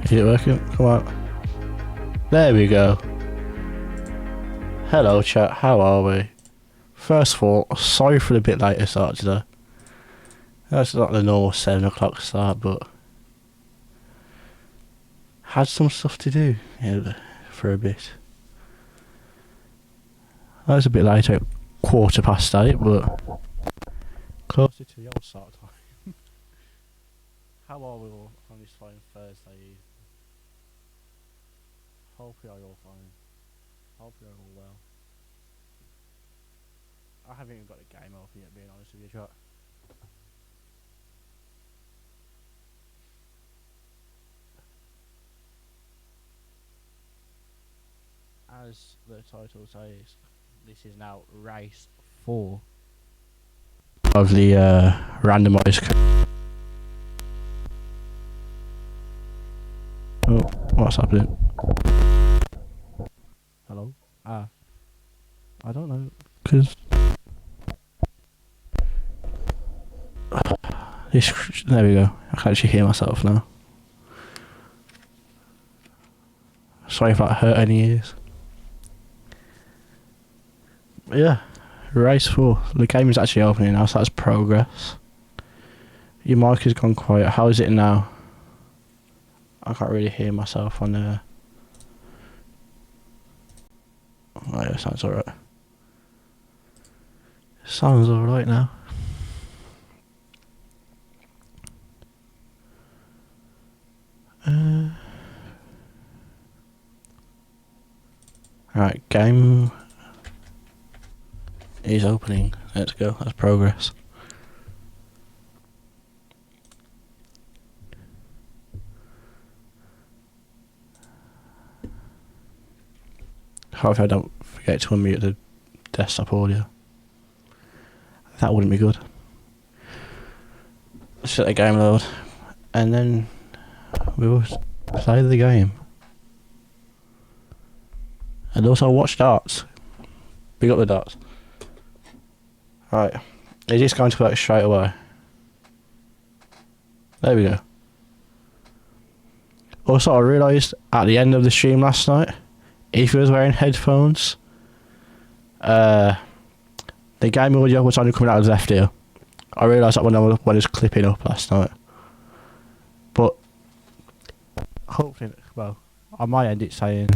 Is it working? Come on. There we go. Hello chat, how are we? First of all, sorry for the bit later start today. That's not the normal 7 o'clock start, but had some stuff to do for a bit. That was a bit later at 8:15, but closer to the old start time. How are we all on this fine Thursday evening? Hope you are all fine. Hope you are all well. I haven't even got the game open yet, being honest with you, chat. As the title says, this is now race 4 of the randomised. Oh, what's happening? Hello? I don't know, because there we go. I can actually hear myself now. Sorry if that hurt any ears. But yeah, race 4. The game is actually opening now, so that's progress. Your mic has gone quiet. How is it now? I can't really hear myself on there. Oh yeah, sounds alright. Sounds alright now. Alright, game is opening. Let's go, that's progress. Hope I don't forget to unmute the desktop audio. That wouldn't be good. Let's let the game load, and then we will play the game. And also watch darts. Big up the darts. Right, is this going to work straight away? There we go. Also, I realised at the end of the stream last night, if you was wearing headphones, the game audio was only coming out of the left ear. I realised that when I was clipping up last night. But hopefully, well, on my end it's saying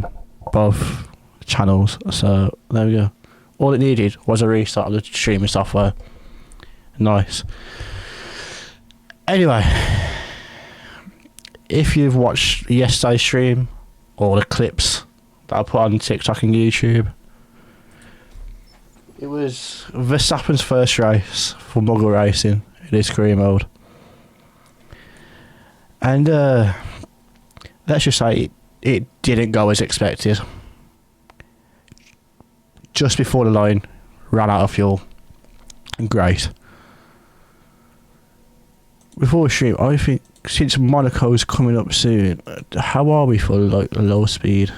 both channels, so there we go. All it needed was a restart of the streaming software. Nice. Anyway, if you've watched yesterday's stream or the clips that I put on TikTok and YouTube, it was Verstappen's first race for Muggle Racing in his career mode. And let's just say it didn't go as expected. Just before the line, ran out of fuel. Great. Before we stream, I think since Monaco's coming up soon, how are we for like low speed?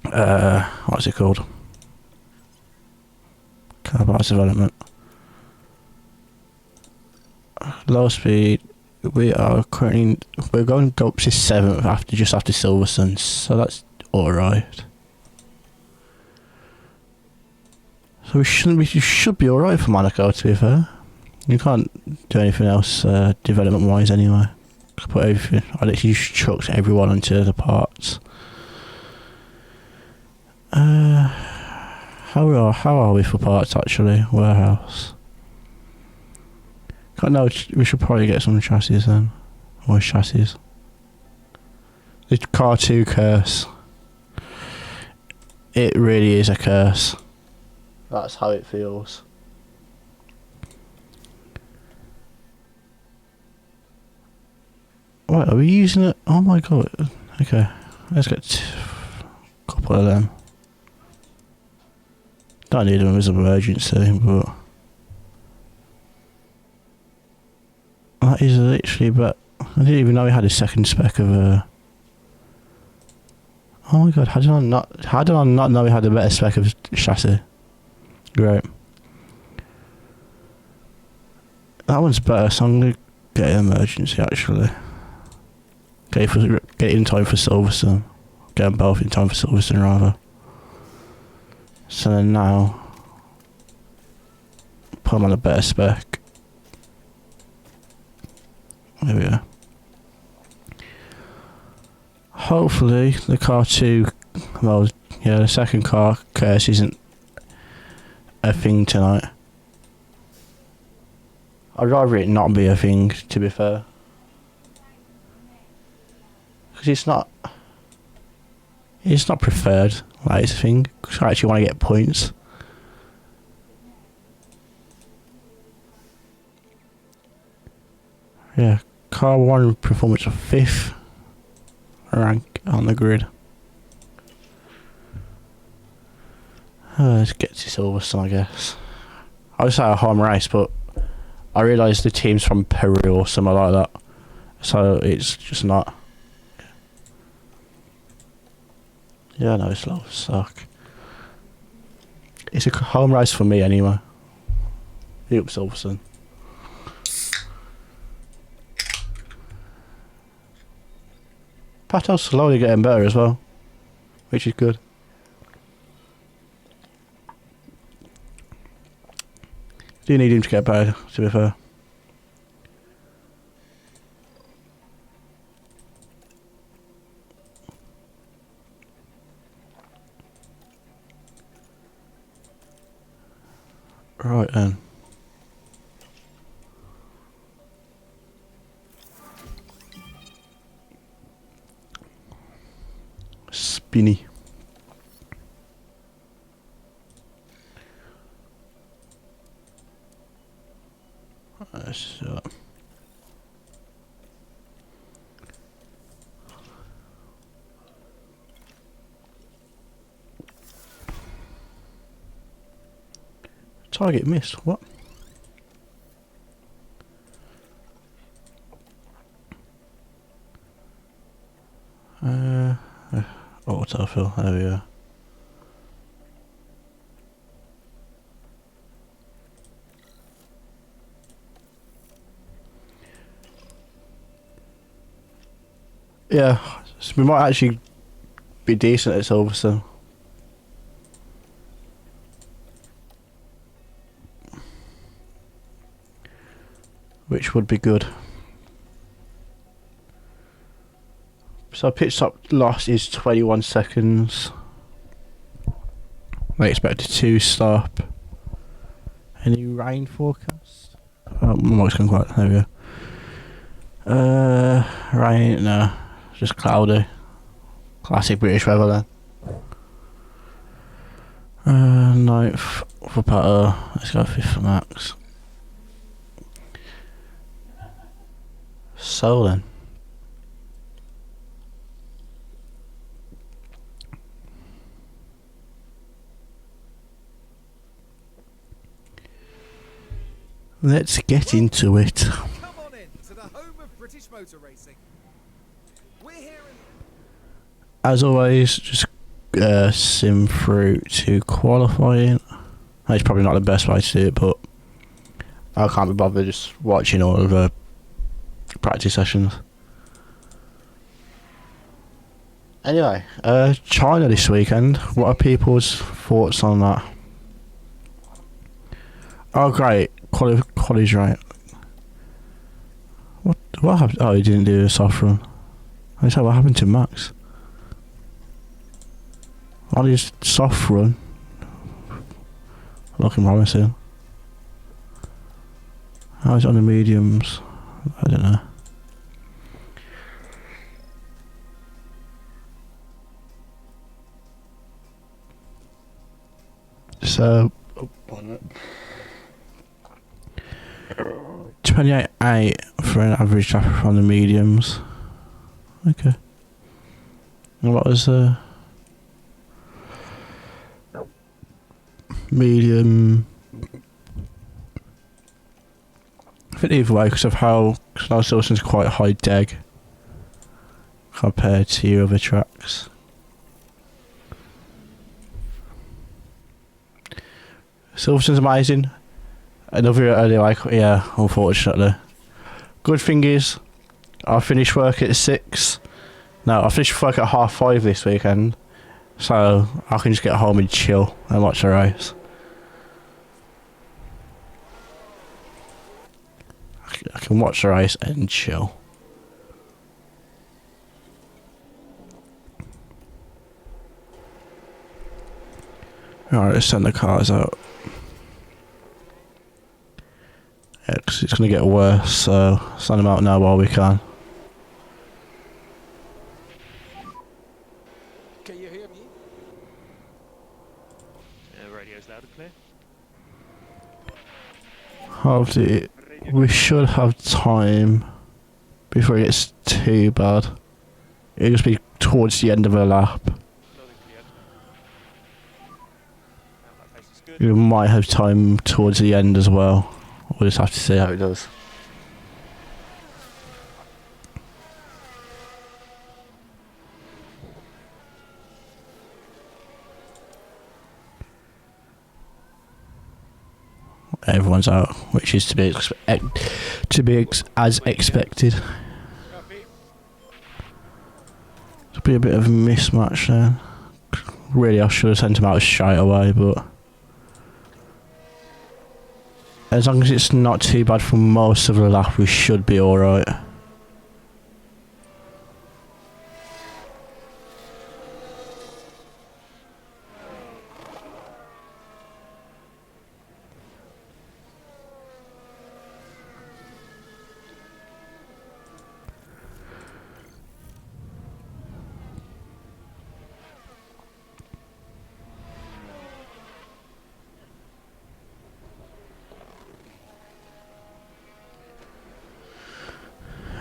What's it called? Car parts development. Low speed. We're going to go up to 7th just after Silverstone, so that's alright. So we should be alright for Monaco, to be fair. You can't do anything else development wise anyway. Put everything, I literally just chucked everyone into the parts. How are we for parts actually? Warehouse. No, we should probably get some chassis then. Or chassis. The car 2 curse. It really is a curse. That's how it feels. Right, are we using it? Oh my god. Okay, let's get a couple of them. Don't need them as an emergency, but that is literally, but I didn't even know we had a second spec of a. Oh my god, how did I not know we had a better spec of chassis? Great. That one's better, so I'm gonna get an emergency actually. Get it in time for Silverstone. Get them both in time for Silverstone rather. So then now, put them on a better spec. There we go. Hopefully the car 2, well, yeah, the second car curse isn't a thing tonight. I'd rather it not be a thing, to be fair. Because it's not preferred, like it's a thing, because I actually want to get points. Yeah, car 1 performance of 5th rank on the grid. Let's get to Silverstone, I guess. I was at a home race, but I realised the team's from Peru or something like that, so it's just not. Yeah, no, it's low suck. It's a home race for me anyway. Yep, Silverstone. Pato's slowly getting better as well, which is good. Do need him to get better, to be fair. Right then. Spinny. So. Target missed. What? Autofill. There we go. Yeah, so we might actually be decent at Silverstone. Which would be good. So pit stop loss is 21 seconds. We expect a 2-stop. Any rain forecast? Oh, my mic's gone quiet. There we go. Rain, no. Just cloudy. Classic British weather then. 9th for Pato. Let's go 5th for Max. So then. Let's get into it. Come on in to the home of British motor racing. We're here in... As always, just sim through to qualifying. That's probably not the best way to do it, but I can't be bothered just watching all of the practice sessions. Anyway, China this weekend. What are people's thoughts on that? Oh great, quali's right. What happened? Oh, he didn't do a soft run. I said, what happened to Max? On his soft run, looking promising. How is it on the mediums? I don't know. So, 28.8 for an average traffic on the mediums. Okay. And what was the medium? I think either way, because of how Silverstone's quite high deg compared to your other tracks. Silverstone's amazing. Another early like, yeah, unfortunately. Good thing is, I finish work at 6. No, I finish work at 5:30 this weekend. So I can just get home and chill and watch the race. I can watch the race and chill. Alright, let's send the cars out. Yeah, 'cause it's going to get worse, so send them out now while we can. Can you hear me? Radio's loud and clear. Hopefully, we should have time before it gets too bad. It'll just be towards the end of the lap. Loading to the end. That pace is good. We might have time towards the end as well. We'll just have to see how it does. Everyone's out, which is to be as expected. Copy. It'll be a bit of a mismatch there. Really, I should have sent him out straight away, but as long as it's not too bad for most of the lap, we should be alright.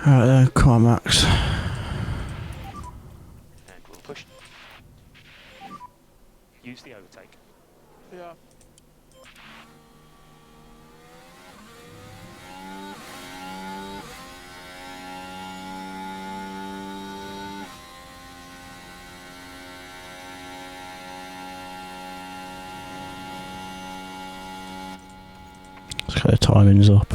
Alright then, come on Max. And we'll push. Use the overtake. Yeah. Let's get the timings up.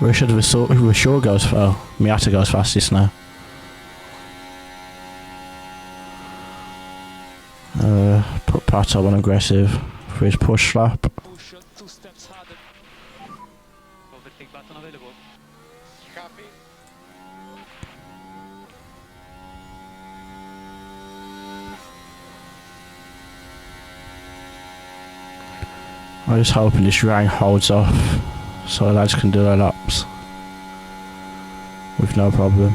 We should have we sure goes for Miata goes fastest now. Put Pato on aggressive for his push lap. Push 2 steps harder. Overtake button available. Copy. I'm just hoping this rain holds off so the lads can do their laps with no problem.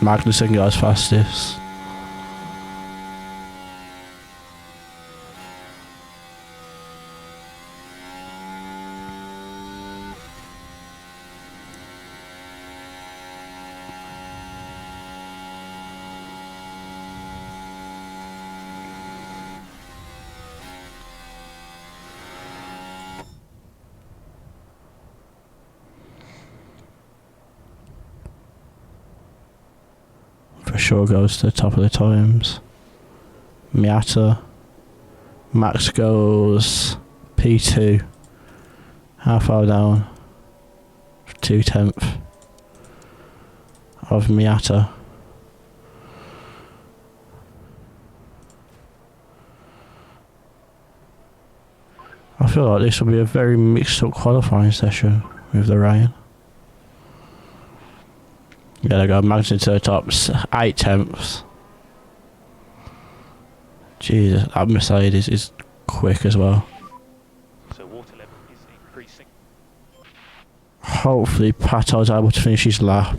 Magnussen goes fastest. For sure goes to the top of the times. Miata. Max goes P2. How far down? 2/10 of Miata. I feel like this will be a very mixed up qualifying session with the rain. Yeah, they go Magnussen to the top, 8/10. Jesus, that Mercedes is quick as well. So water level is increasing. Hopefully Pato's able to finish his lap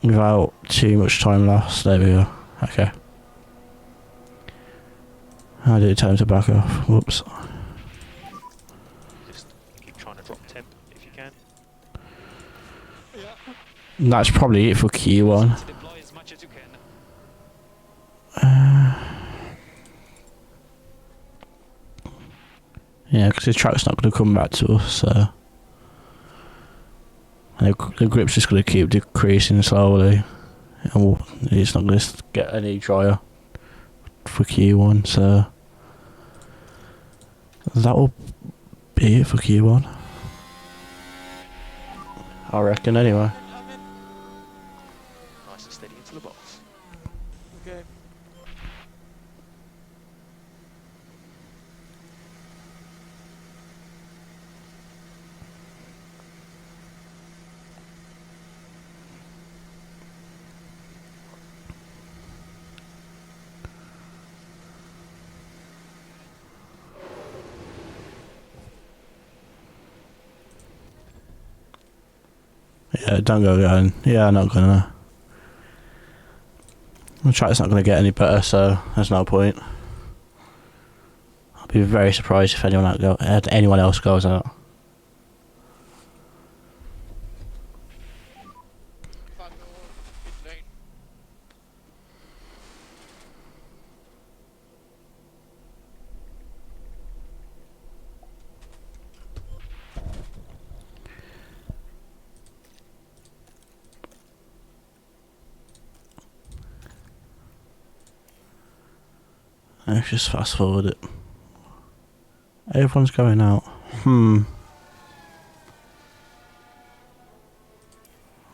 without too much time lost. There we go. Okay. I did time to back off. Whoops. Just keep trying to drop temp if you can. Yeah. And that's probably it for Q1. To deploy as much as you can. Yeah, because the track's not going to come back to us, so And the grip's just going to keep decreasing slowly. And it's not going to get any drier for Q1, so that will be it for Q1. I reckon, anyway. Nice and steady into the box. Okay. Yeah, don't go going. Yeah, I'm not gonna. The track's not gonna get any better, so there's no point. I'll be very surprised if anyone else goes out. Let's just fast forward it. Everyone's going out.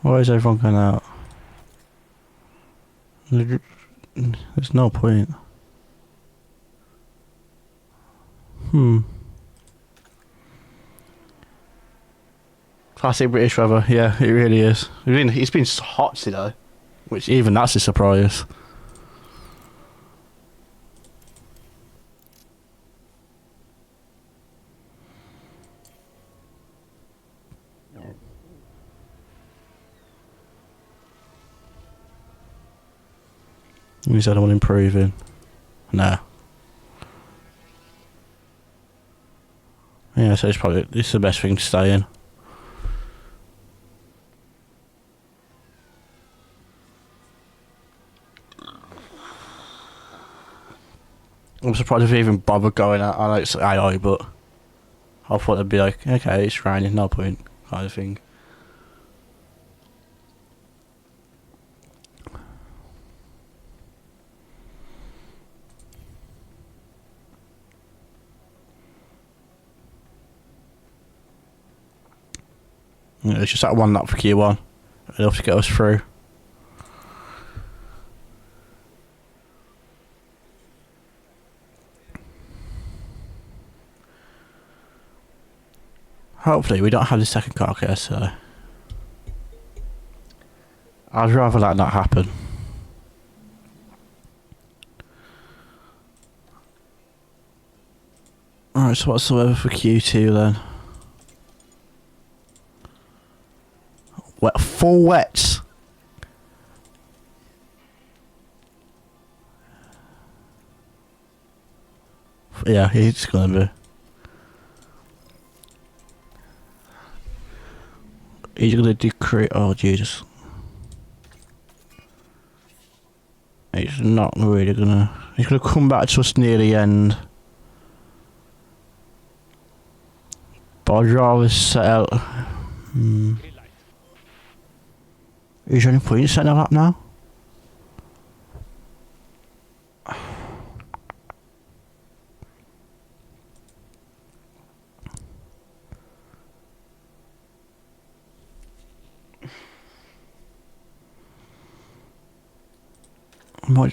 Why is everyone going out? There's no point. Classic British weather. Yeah, it really is. It's been hot today, which even that's a surprise. Is anyone improving? Nah. Yeah, so it's the best thing to stay in. I'm surprised if they even bothered going out. I know it's AI, but I thought they'd be like, okay, it's raining, no point, kind of thing. Yeah, it's just that one lap for Q1 enough to get us through. Hopefully we don't have the second car care, so I'd rather that not happen. Alright, so what's the weather for Q2 then? Full wets. Yeah, it's gonna be. He's gonna decrease. Oh Jesus! He's not really gonna. He's gonna come back to us near the end. But I'd rather set out. Is there any point in setting a lap now?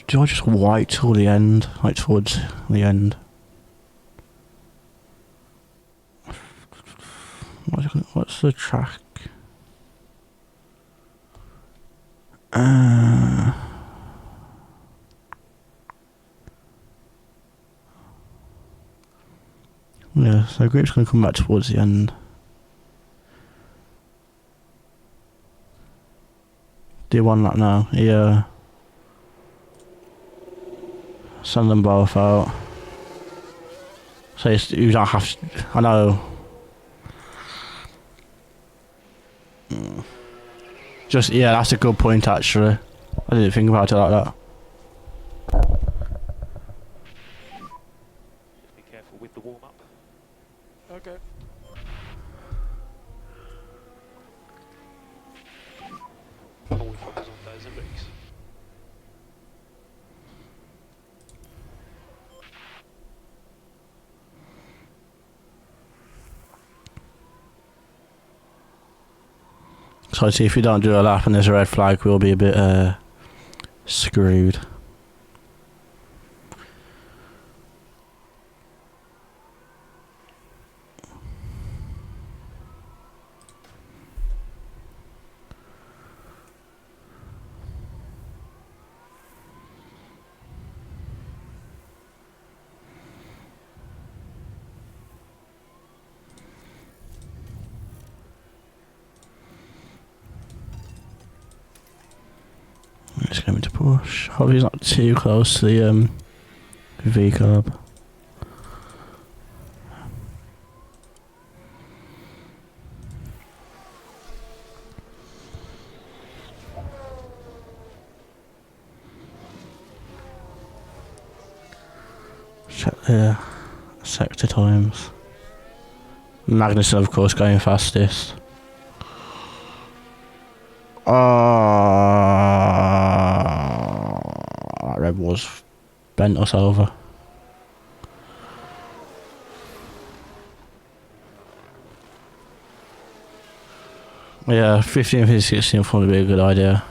Do I just wait till the end? Like towards the end? What's the track? Yeah, so group's gonna come back towards the end. Do one lap now? Yeah. Send them both out. So you don't have to, I know. Just, yeah, that's a good point actually. I didn't think about it like that. Just be careful with the warm-up. Okay. and boots. So I see if you don't do a lap and there's a red flag, we'll be a bit screwed. Just going to push. Hope he's not too close to the V curb. Check the sector times. Magnussen, of course, going fastest. That Red Bull's bent us over. Yeah, 15th and 16th would be a good idea.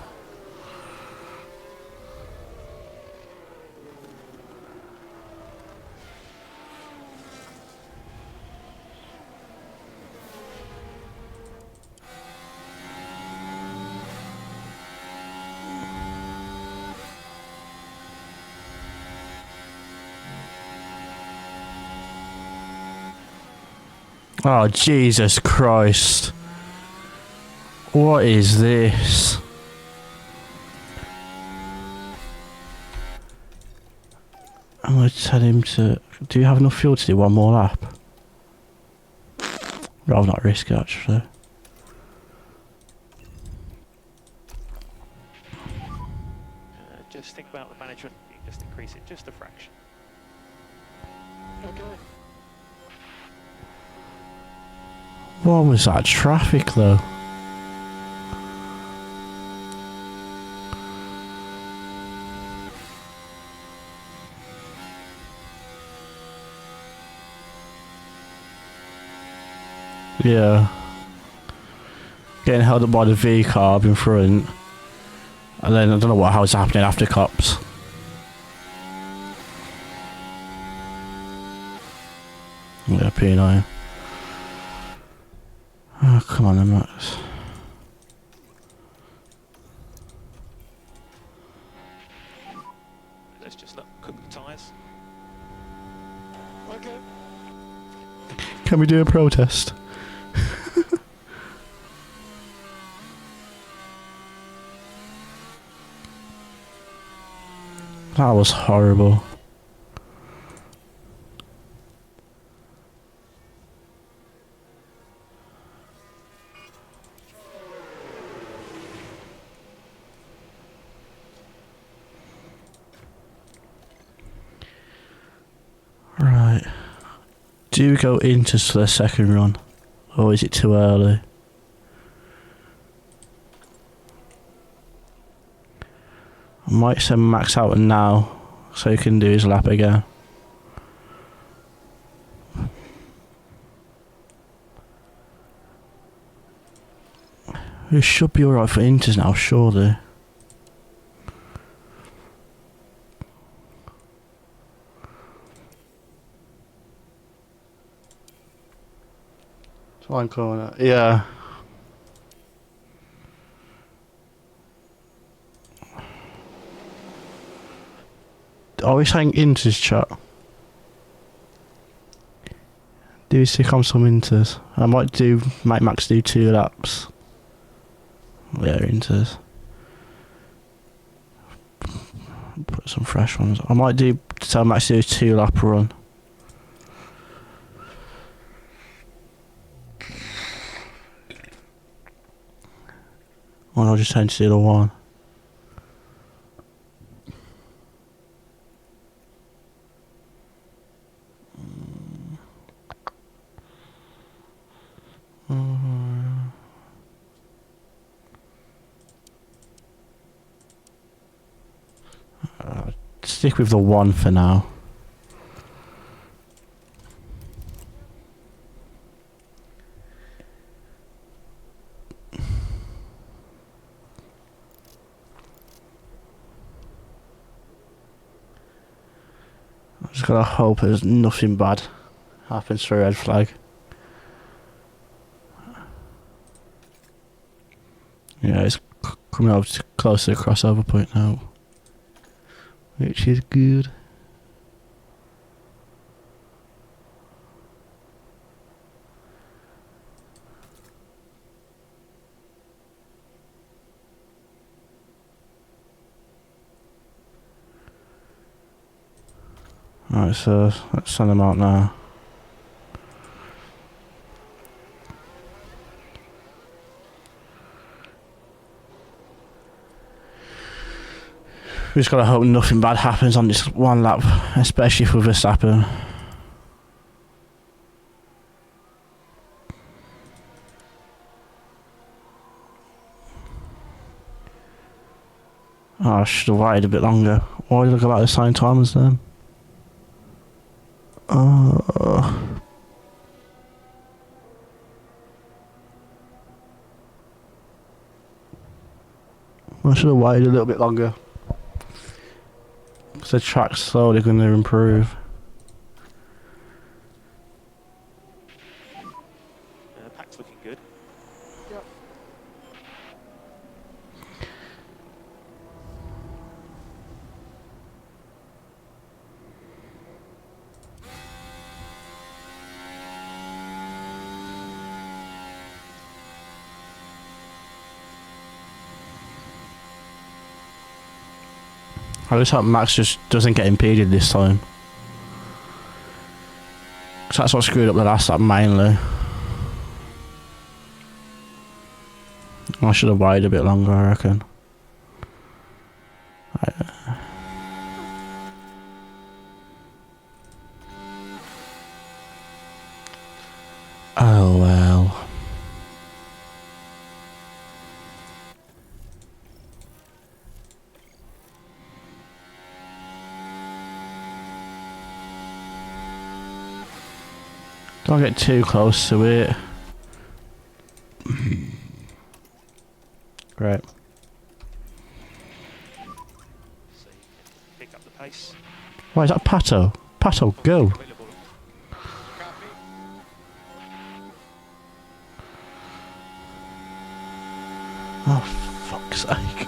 Oh, Jesus Christ. What is this? I'm going to tell him to... Do you have enough fuel to do one more lap? Rather not risk it, actually. Just think about the management. You just increase it just a fraction. Okay. What was that traffic, though? Yeah. Getting held up by the V carb in front. And then I don't know what hell's happening after cops. Yeah, P9. Oh, come on then, Max. Let's just cook the tyres. Okay. Can we do a protest? That was horrible. Right. Do we go into the second run? Or is it too early? I might send Max out now so he can do his lap again. We should be alright for Inters now, surely. Fine corner, yeah. Are we saying Inters, chat? Do we stick on some Inters? I might make Max do 2 laps. Yeah, Inters. Put some fresh ones. I might tell Max to do a 2 lap run. Or I'll just tend to do the 1. Stick with the 1 for now. I just gotta hope there's nothing bad happens for a red flag. Yeah, it's coming up close to the crossover point now, which is good. Alright, so let's send them out now. We just gotta hope nothing bad happens on this one lap, especially for Verstappen. Oh, I should have waited a bit longer. Why did I go out the same time as them? Oh. I should have waited a little bit longer. Because the track's slowly going to improve. Pack's looking good. Yep. I just hope Max just doesn't get impeded this time. Because that's what screwed up the last lap mainly. I should have waited a bit longer, I reckon. Oh well. Don't get too close to it. Great. So you can pick up the pace. Why is that Pato? Pato, go! Available. Oh, fuck's sake.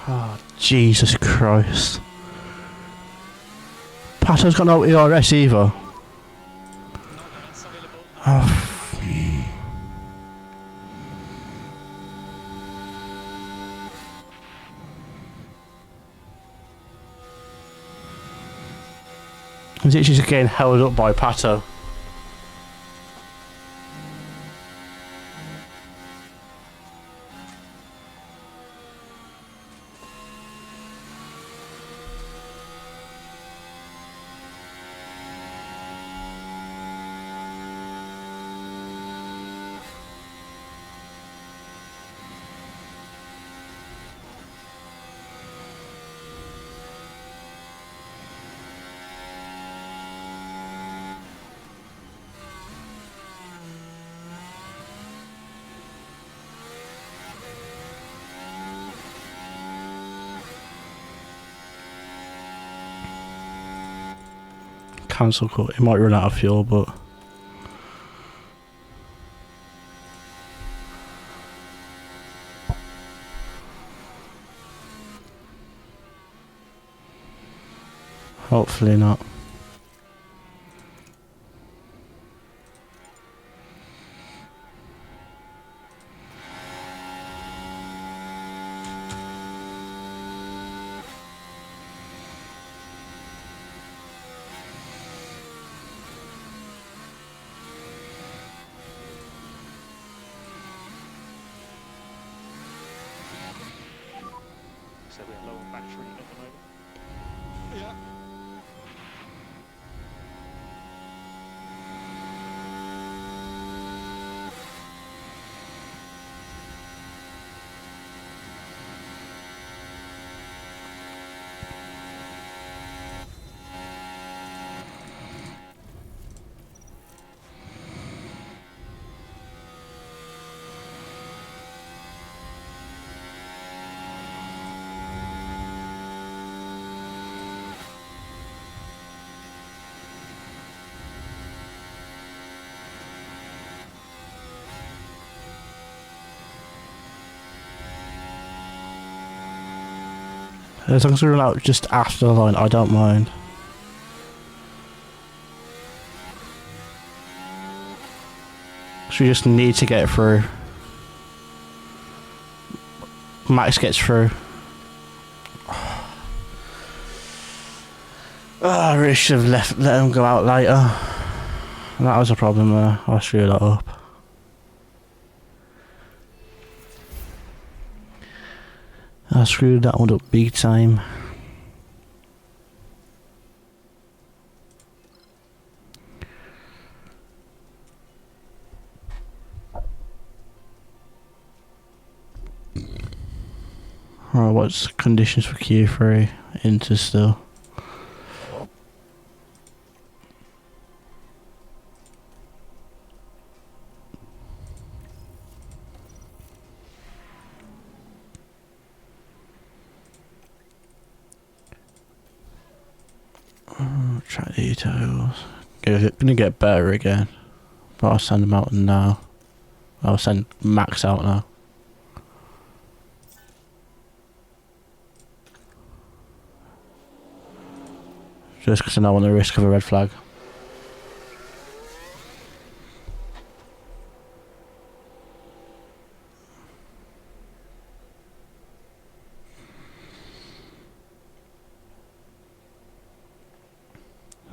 Oh, Jesus Christ. Pato's got no ERS either. That's available. Oh, he's actually just getting held up by Pato. Cancel cut. He might run out of fuel, but hopefully not. so we're low on battery at the moment. Yeah. As long as we run out just after the line, I don't mind. So we just need to get through. Max gets through. I really should have let him go out later. That was a problem there. I screwed that up. I screwed that one up big time. Alright, what's conditions for Q3? Inter still. Track details. Gonna get better again. But I'll send them out now. I'll send Max out now. Just because I know I'm on the risk of a red flag.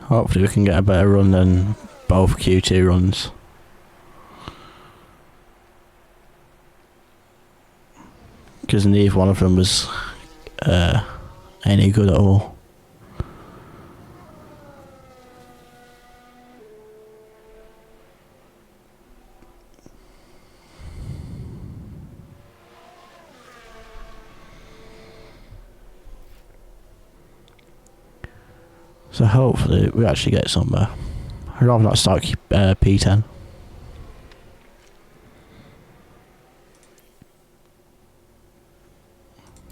Hopefully we can get a better run than both Q2 runs. Because neither one of them was any good at all. So hopefully we actually get somewhere. I'd rather not start P10.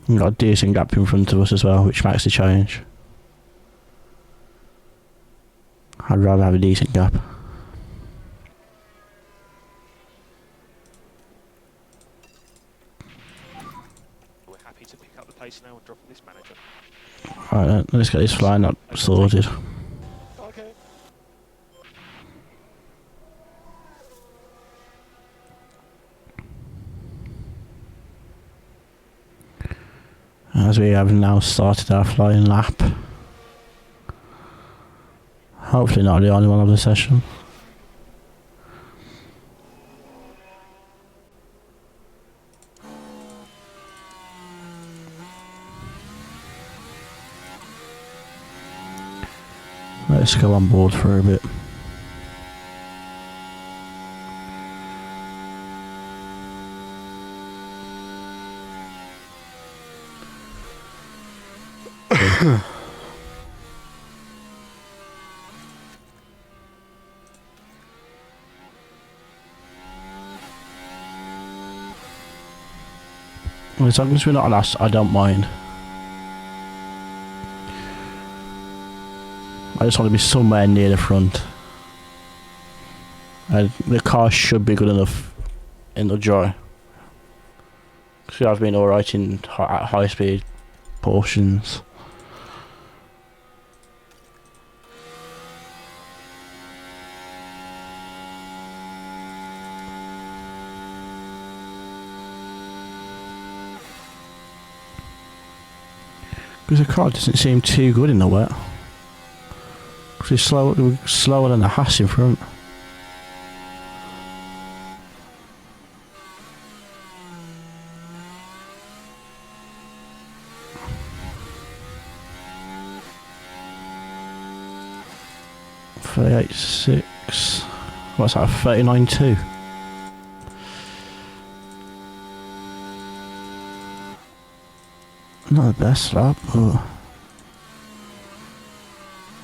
We've got a decent gap in front of us as well, which makes the change. I'd rather have a decent gap. We're happy to pick up the pace now and drop this manager. Alright, let's get this flying up sorted. Okay. As we have now started our flying lap. Hopefully not the only one of the session. Let's go on board for a bit. As long as we're not last, I don't mind. I just want to be somewhere near the front. And the car should be good enough in the dry. Because I've been alright in at high speed portions. Because the car doesn't seem too good in the wet. Because it's slower than the Haas in front. 38.6. What's that? 39.2. Not the best lap, but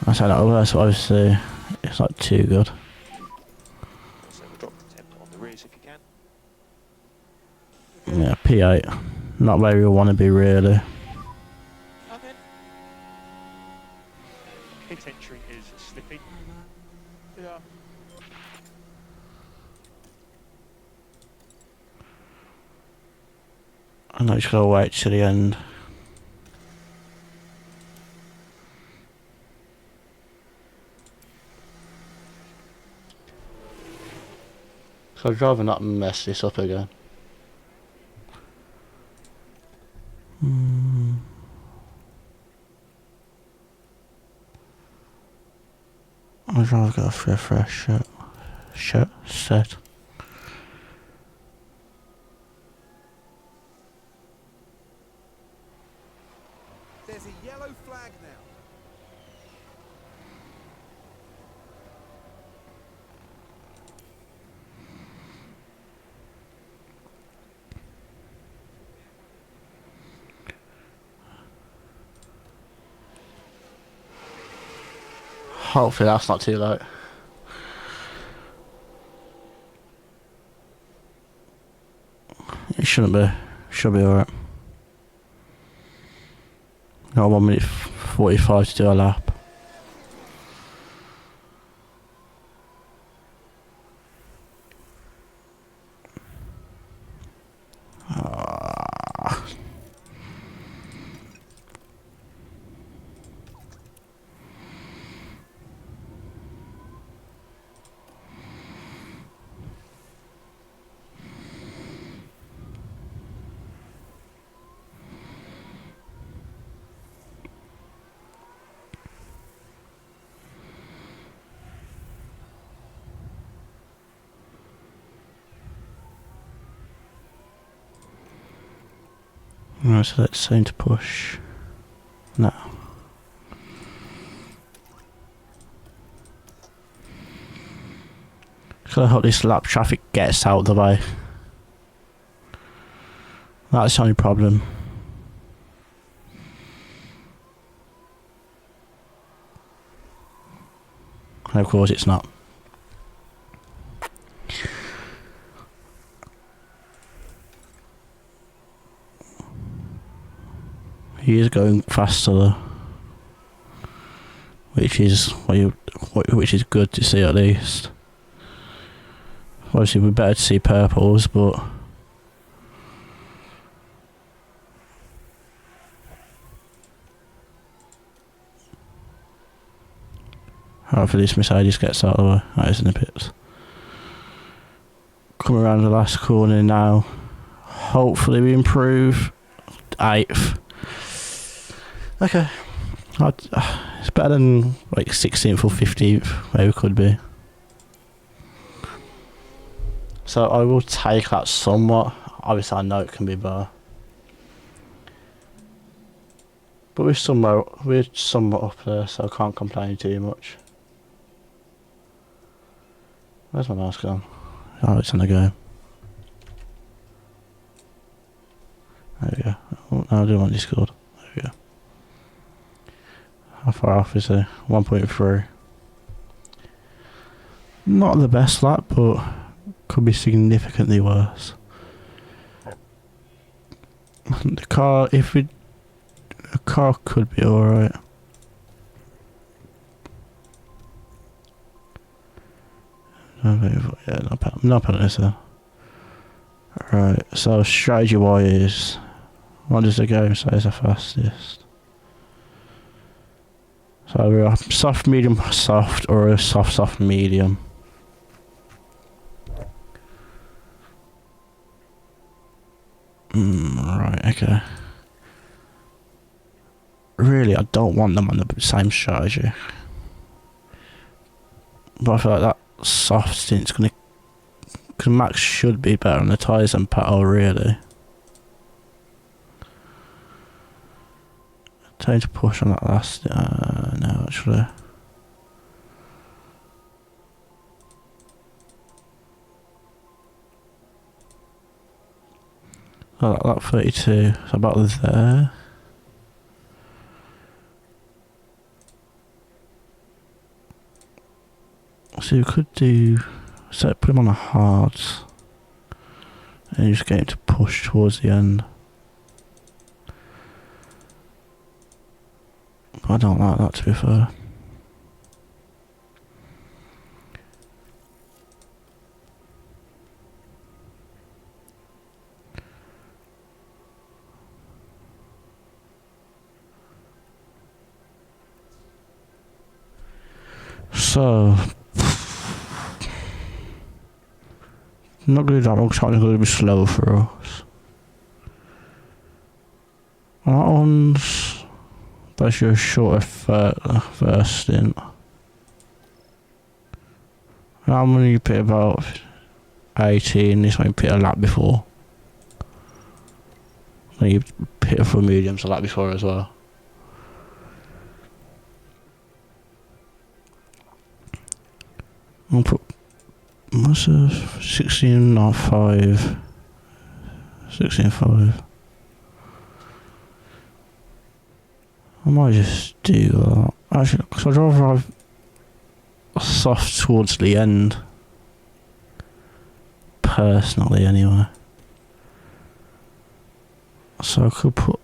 I said that worse, but obviously it's not too good. So we'll drop the temp on the rears if you can. Yeah, P8. Not where you want to be, really. And then pit entry is slipping. Yeah. And I just gotta wait to the end. So I'd rather not mess this up again. I'd rather go for a fresh shirt set. There's a yellow flag now. Hopefully that's not too late. It shouldn't be. Should be alright. Got 1 minute 45 to do a lap. Right, so let's seem to push now. So I hope this lap traffic gets out of the way. That's the only problem. And of course it's not. He is going faster though, which is which is good to see at least. Obviously, we're better to see purples, but hopefully this Mercedes gets out of the way. That is in the pits. Come around the last corner now. Hopefully we improve. 8th. Okay. It's better than like 16th or 15th where we could be. So I will take that somewhat. Obviously I know it can be better. But we're somewhat up there, so I can't complain too much. Where's my mouse gone? Oh, it's on the go. There we go. Oh, no, I do want Discord. There we go. How far off is it? 1.3. Not the best lap, but could be significantly worse. The car, a car could be alright. Yeah, not penalties there. Right, so strategy wise, what does the game say is the fastest? So we're a soft, medium, soft, or a soft, soft, medium. Right, okay. Really, I don't want them on the same strategy. But I feel like that soft stint's gonna... Because Max should be better on the tyres than Pato, really. Time to push on that last... no, actually. Oh, that 32. So about there. So you could do. So put him on a hards. And you just get him to push towards the end. I don't like that, to be fair. So, not going to do that one, because it's going to be slow for us. That one's basically a shorter first stint. That one you pit about 18, this one you pit a lap before. Then you pit for mediums a lap before as well. I'll put myself 16.5. 16.5. I might just do that. Actually, because I'd rather have soft towards the end. Personally, anyway. So I could put.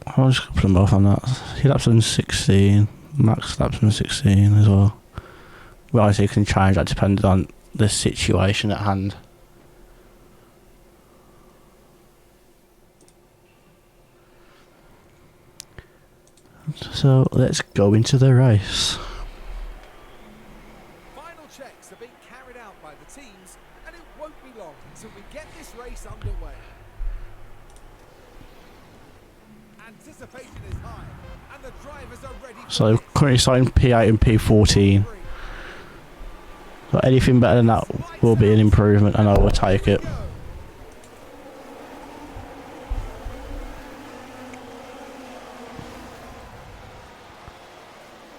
I'll just put them both on that. He laps in 16. Max laps in 16 as well. Well, obviously you can change that depending on the situation at hand. So let's go into the race. Final checks are being carried out by the teams, and it won't be long until we get this race underway. Anticipation is high, and the drivers are ready. So currently starting P8 and P14. So anything better than that will be an improvement, and I will take it.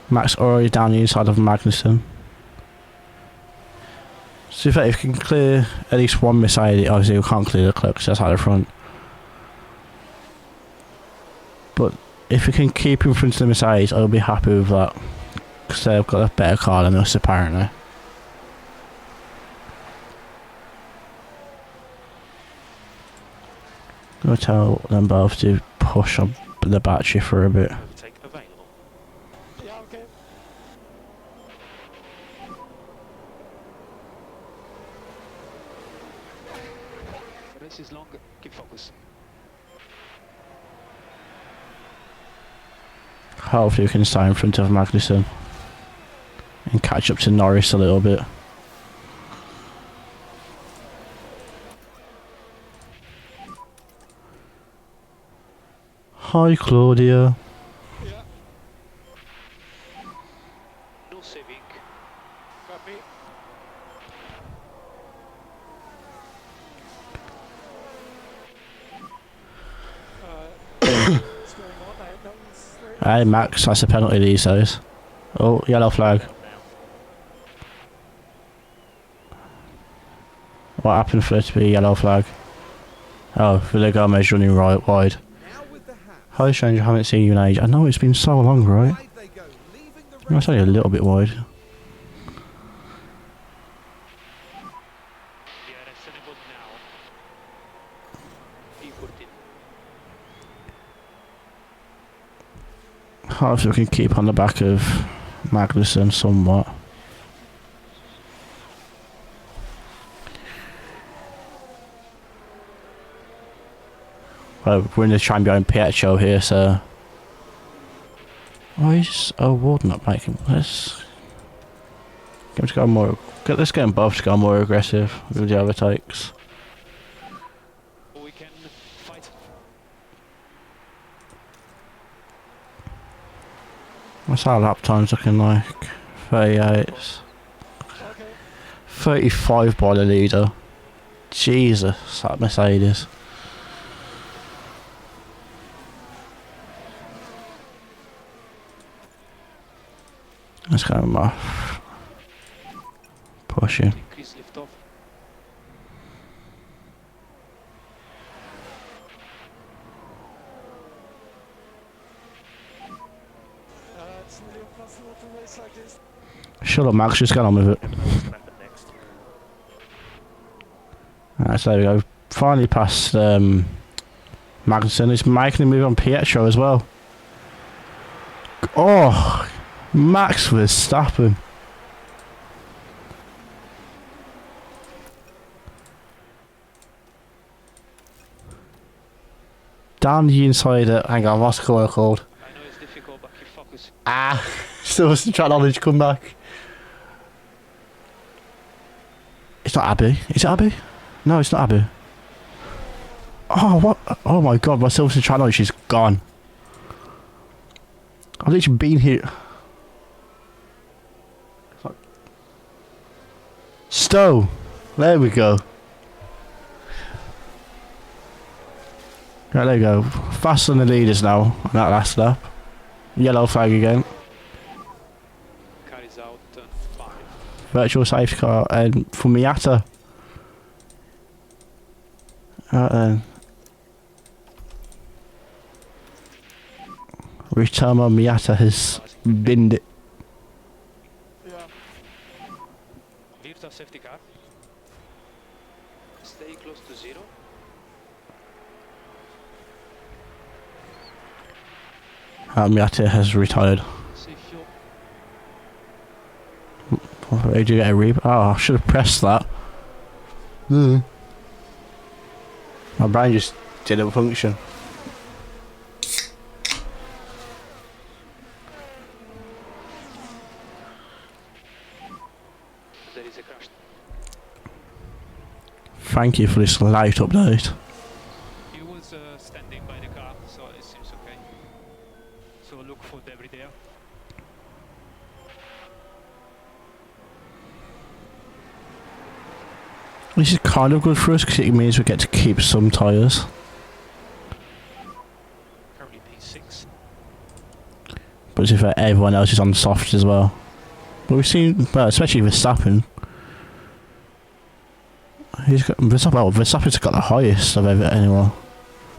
Max already down the inside of Magnussen. So if you can clear at least one Mercedes, obviously you can't clear the clerk because that's out of front. But if you can keep in front of the Mercedes, I'll be happy with that. Because they've got a better car than us apparently. I'll tell them both to push on the battery for a bit. Take available. Yeah, okay. Race is long. Keep focus. Hopefully we can stay in front of Magnussen and catch up to Norris a little bit. Hi Claudia. Yeah. No saving. Copy. What's going on? I don't know. Hey Max, that's a penalty these days. Oh, yellow flag. What happened for it to be a yellow flag? Oh, Villa Gomez running right wide. Now with the hat. Hi stranger, I haven't seen you in age. I know it's been so long, right? Wide they go, leaving the It's only a little bit wide. Yeah, that's enabled now. P14. Hopefully we can keep on the back of Magnussen somewhat. Well, we're in the champion Pietro here, so. Oh, he's. Oh, Ward not making. Let's. Get him to go more. Let's get them both to go more aggressive with the overtakes. We can fight. What's our lap times looking like? 38. Okay. 35 by the leader. Jesus, that Mercedes. Let's go more. Push you. Increase lift off. Shut up, Max. Just get on with it. Never know what's going to happen next. Alright, so there we go. Finally past Magnussen. He's making a move on Pietro as well. Oh, Max Verstappen. Down the inside. Hang on, what's the colour called? I know it's difficult, but keep focus. Ah, still trying to come back. It's not Abby. Is it Abby? No, it's not Abby. Oh, what? Oh my god, my Silverstone channel, she's gone. I've literally been here. Stowe. There we go. Right, there we go. Faster than the leaders now on that last lap. Yellow flag again. Carries out 5. Virtual safety car and for Miata. Right then. Ritomo Miata has binned it. Virtual safety car. Stay close to 0. Miata has retired. Safe fuel. Did you get a reboot? Oh, I should have pressed that. My brain just didn't function. There is a crash. Thank you for this light update. He was standing by the car, so it seems okay. So look for debris there. This is kind of good for us because it means we get to keep some tyres. Currently P6. But to be fair, everyone else is on soft as well. But we've seen, well, especially Verstappen. Verstappen's got the highest of anyone.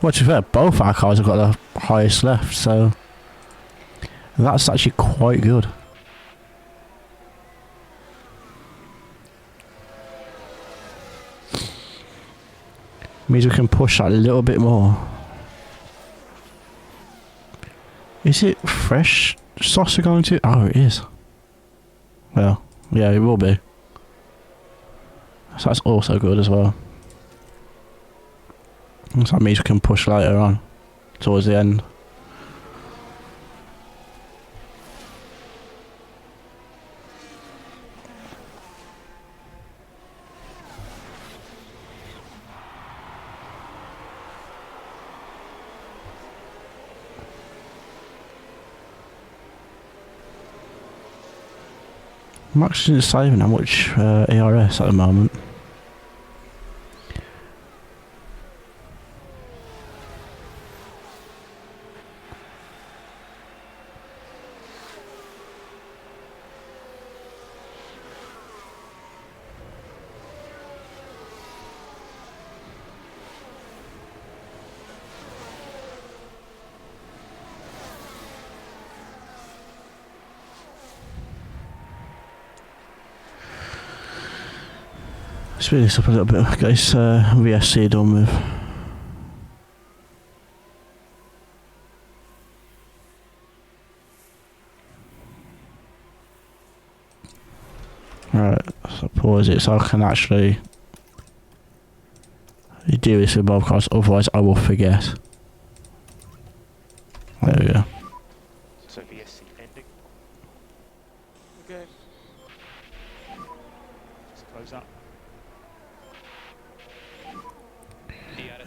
Well, to be fair, both our cars have got the highest left, so that's actually quite good. Means we can push that a little bit more. Is it fresh sauce we're going to? Oh, it is. Well, yeah, it will be. So that's also good as well. So that means we can push later on, towards the end. Max isn't saving how much ERS at the moment. Speed this up a little bit, get this VSC done with. Right, so pause it so I can actually do this with both cars, otherwise I will forget. There we go. So VSC ending. Okay. Just close up.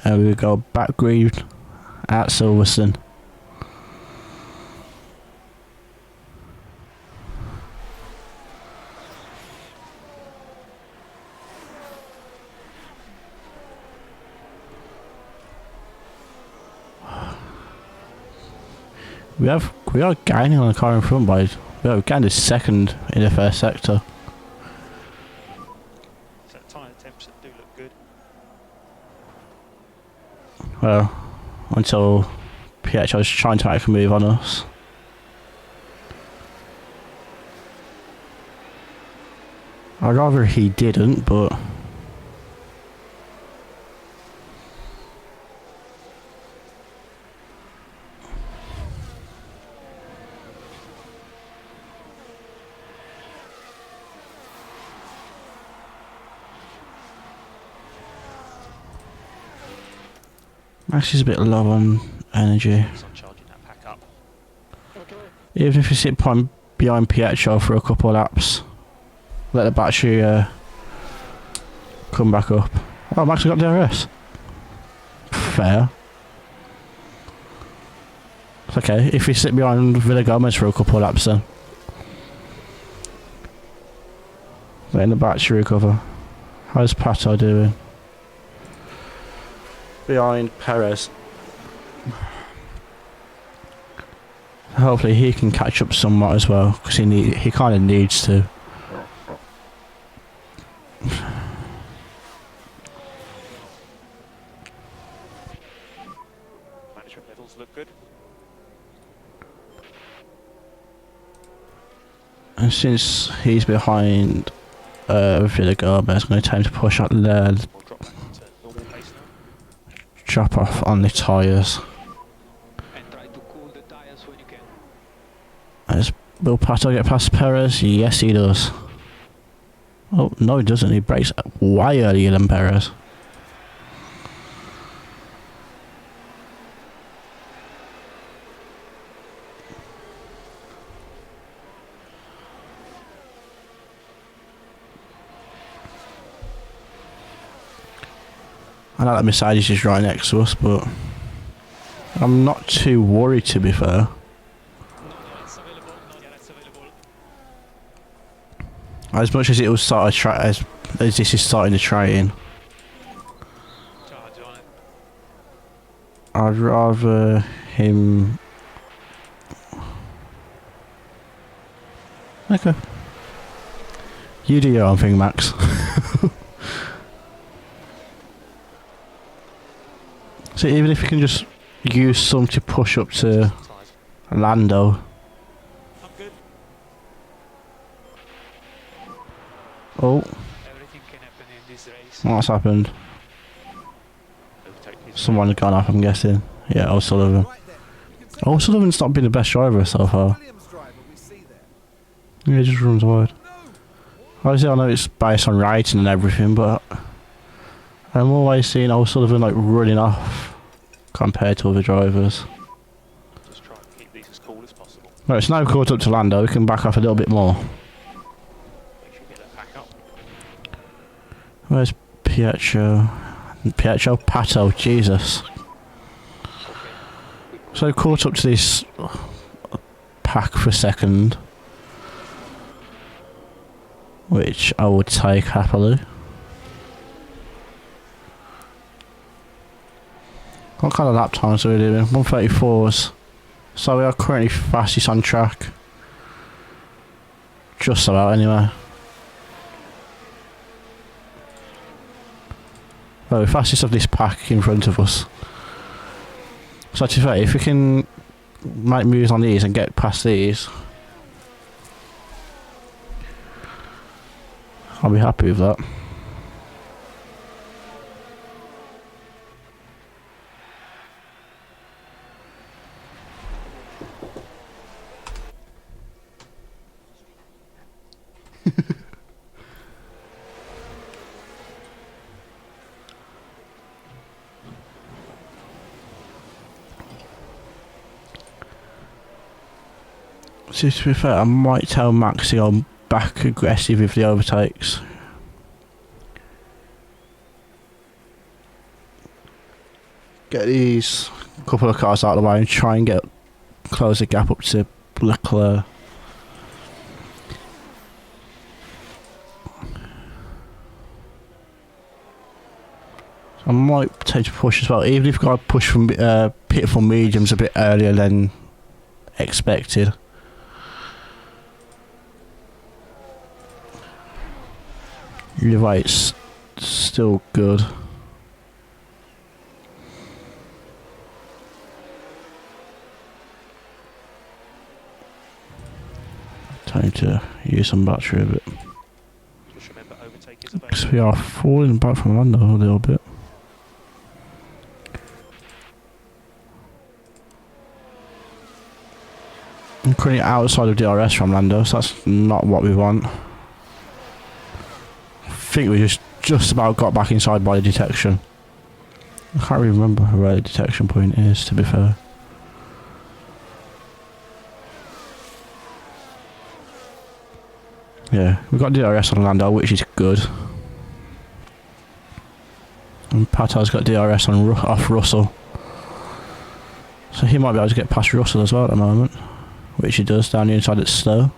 And we go back green at Silverstone. We are gaining on the car in front by we've gained a second in the first sector. So tyre temps do look good. Well, until Pietro was trying to make a move on us. I'd rather he didn't, but Max is a bit low on energy. Focus on charging that pack up. Even if you sit behind Pietro for a couple of laps, let the battery come back up. Oh, Max has got DRS. Fair. It's okay, if you sit behind Villa Gomez for a couple of laps then. Letting the battery recover. How's Pato doing? Behind Perez. Hopefully he can catch up somewhat as well, because he kind of needs to. Management levels look good. And since he's behind Villa Gomez, I'm going to tell him to push out the We'll drop to normal pace now. drop off on the tyres. And try to cool the tires when you can. Will Pato get past Perez? Yes, he does. Oh, no, he doesn't. He brakes way earlier than Perez. I know that Mercedes is right next to us, but I'm not too worried, to be fair. As much as it will start as this is starting to train, Charge on it. I'd rather him. Okay. You do your own thing, Max. So even if you can just use some to push up to Lando. I'm good. Oh, Everything can happen in this race. what's happened? Overtake his Someone had gone off, I'm guessing. Yeah, O'Sullivan. Right then, you can see O'Sullivan's not been the best driver so far. Williams driver we see there. Yeah, he just runs wide. No! Obviously, I know it's based on writing and everything, but I'm always seeing O'Sullivan like running off compared to other drivers. Just try and keep these as cool as possible. Right, it's now caught up to Lando. We can back off a little bit more. Make sure you get that pack up. Where's Pietro? Pato, Jesus. So caught up to this pack for second, which I would take happily. What kind of lap times are we doing? 134s. So we are currently fastest on track. Just about anyway. Well, we're fastest of this pack in front of us. So to say, if we can make moves on these and get past these, I'll be happy with that. So to be fair, I might tell Max to go back aggressive with the overtakes. Get these couple of cars out of the way and try and close the gap up to Leclerc. I might take a push as well, even if I push from pit for mediums a bit earlier than expected. Your weight's still good. Time to use some battery a bit. Just remember Because we are falling back from Lando a little bit. I'm currently outside of DRS from Lando, so that's not what we want. I think we just about got back inside by the detection. I can't really remember where the detection point is, to be fair. Yeah, we've got DRS on Lando, which is good. And Pato's got DRS on off Russell. So he might be able to get past Russell as well at the moment. Which he does down the inside, it's slow.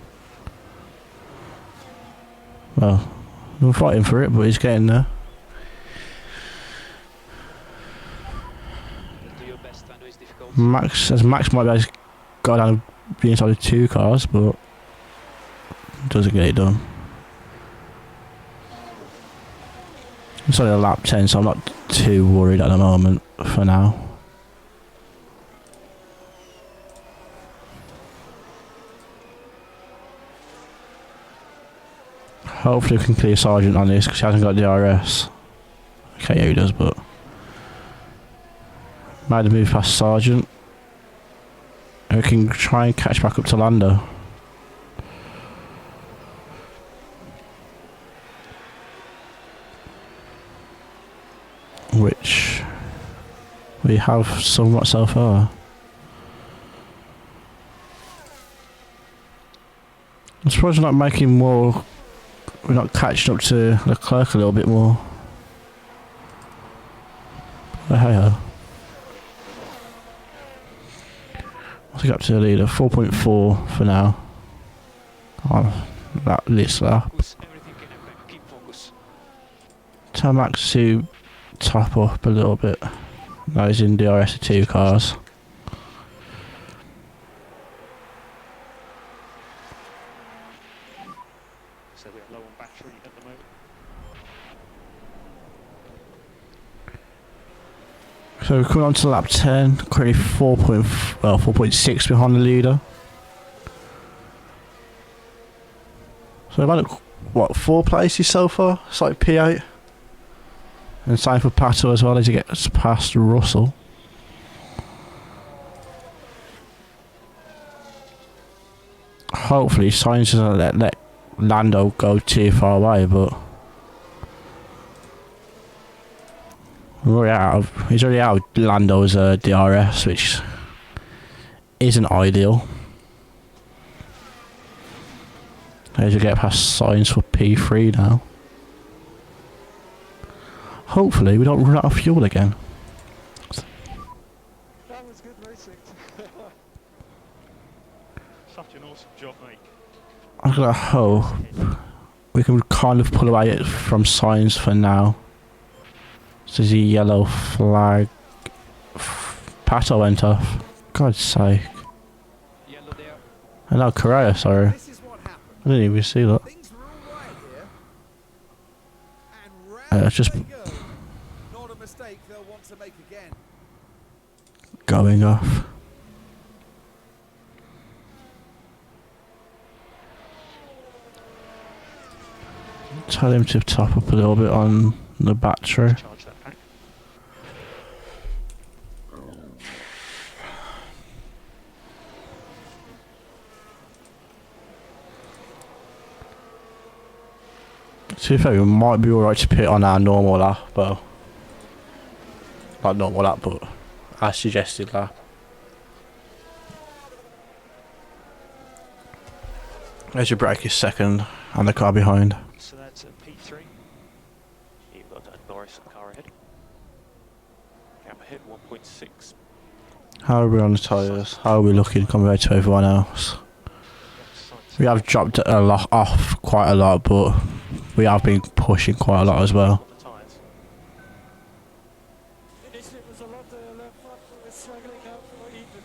Well, we're fighting for it, but he's getting there. Do your best, I know it's difficult. Max might be able to go down the inside of 2 cars, but doesn't get it done. It's only a lap 10, so I'm not too worried at the moment for now. Hopefully we can clear Sargent on this because he hasn't got DRS. Okay, yeah he does, but made a move past Sargent. And we can try and catch back up to Lando. Which we have somewhat so far. I'm surprised we're not making more. We're not catching up to Leclerc a little bit more. But hey ho. What's he got to the leader? 4.4 for now. Oh, that this lap. Everything can happen, keep focus. Tell Max to top up a little bit. Now he's in DRS of 2 cars. So we're low on battery at the moment. So we're coming on to lap 10, currently 4.6 behind the leader. So we've had, what, 4 places so far? It's like P8. And same for Pato as well as he gets past Russell. Hopefully Sainz doesn't let Lando go too far away, but he's already out of Lando's DRS, which isn't ideal. As we get past Sainz for P3 now. Hopefully we don't run out of fuel again. That was good racing. Such an awesome job, mate. I'm gonna hope we can kind of pull away from Sainz for now. So the yellow flag. Pato went off. God's sake. Yellow there. And now Correa, sorry. This is what happened. I didn't even see that. Things were all right here. And round Just they go. Not a mistake they'll want to make again. going off. Tell him to top up a little bit on the battery. Charge that back. To be fair, we might be alright to pit on our normal lap, but not normal lap, but our suggested lap. There's your brake is second, and the car behind. So that's a P3. You've got a Norris car ahead. Gap ahead 1.6. How are we on the tyres? How are we looking compared to everyone else? We have dropped a lot off, quite a lot, but we have been pushing quite a lot as well. On the tyres. Initially it was a lot left front, but we're struggling out for even.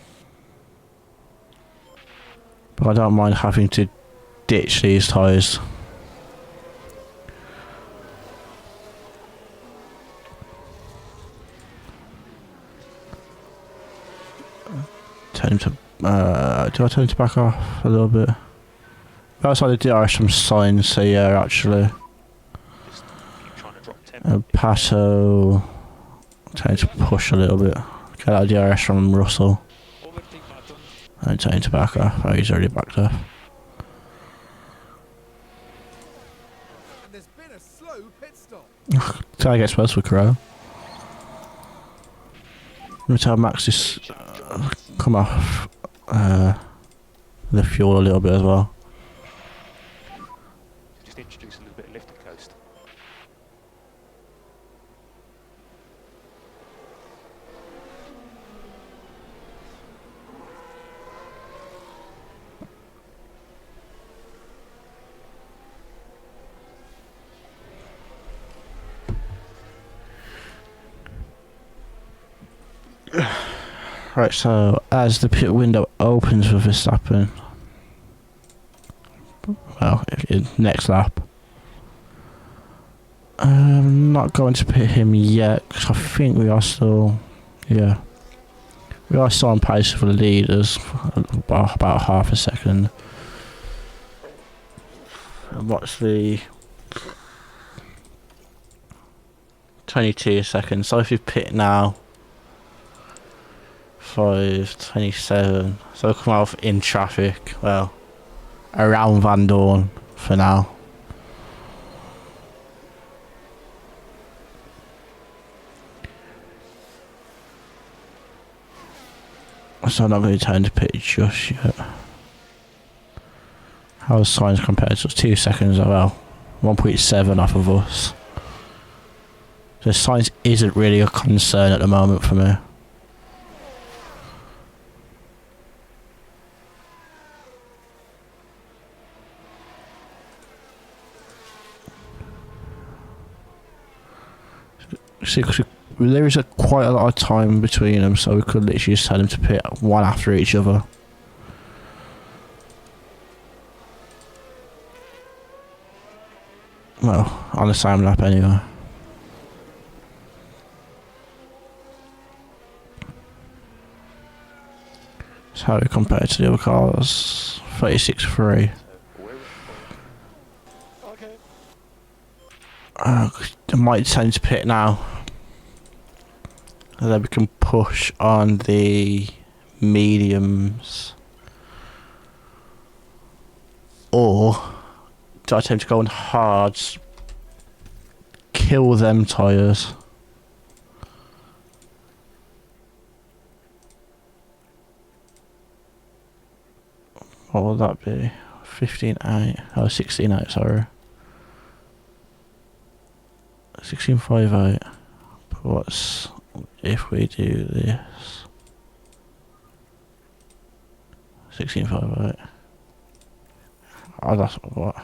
But I don't mind having to ditch these tyres. Tell him to, do I tell him to back off a little bit? Outside the DRS from Sainz, so yeah, actually. Pato trying to push a little bit. Get out of DRS from Russell. Overtake button. And trying to back off. Oh, he's already backed off. And there's been a slow pit stop. Try to get supposed for Crow. Let me tell Max just come off the fuel a little bit as well. Just introduce a little bit of lift and coast. Right, so as the pit window opens for Verstappen, well, next lap, I'm not going to pit him yet because I think we are still, yeah, we are still on pace for the leaders, about half a second. And what's the 22 seconds? So if you pit now. 5:27. So we'll come out in traffic. Well, around Van Dorn for now. So I'm not going to turn to pit just yet. How's Sainz compared to us? 2 seconds as well. 1.7 off of us. So Sainz isn't really a concern at the moment for me. See, there is quite a lot of time between them, so we could literally just tell them to pit one after each other. Well, on the same lap anyway. That's how we compare to the other cars. 36.3. Okay. I might tend to pit now. And then we can push on the mediums. Or do I tend to go on hards? Kill them tyres. What will that be? 15.8. Oh, 16.8, sorry. 16.58. But what's if we do this? 16.58. Oh, that's what.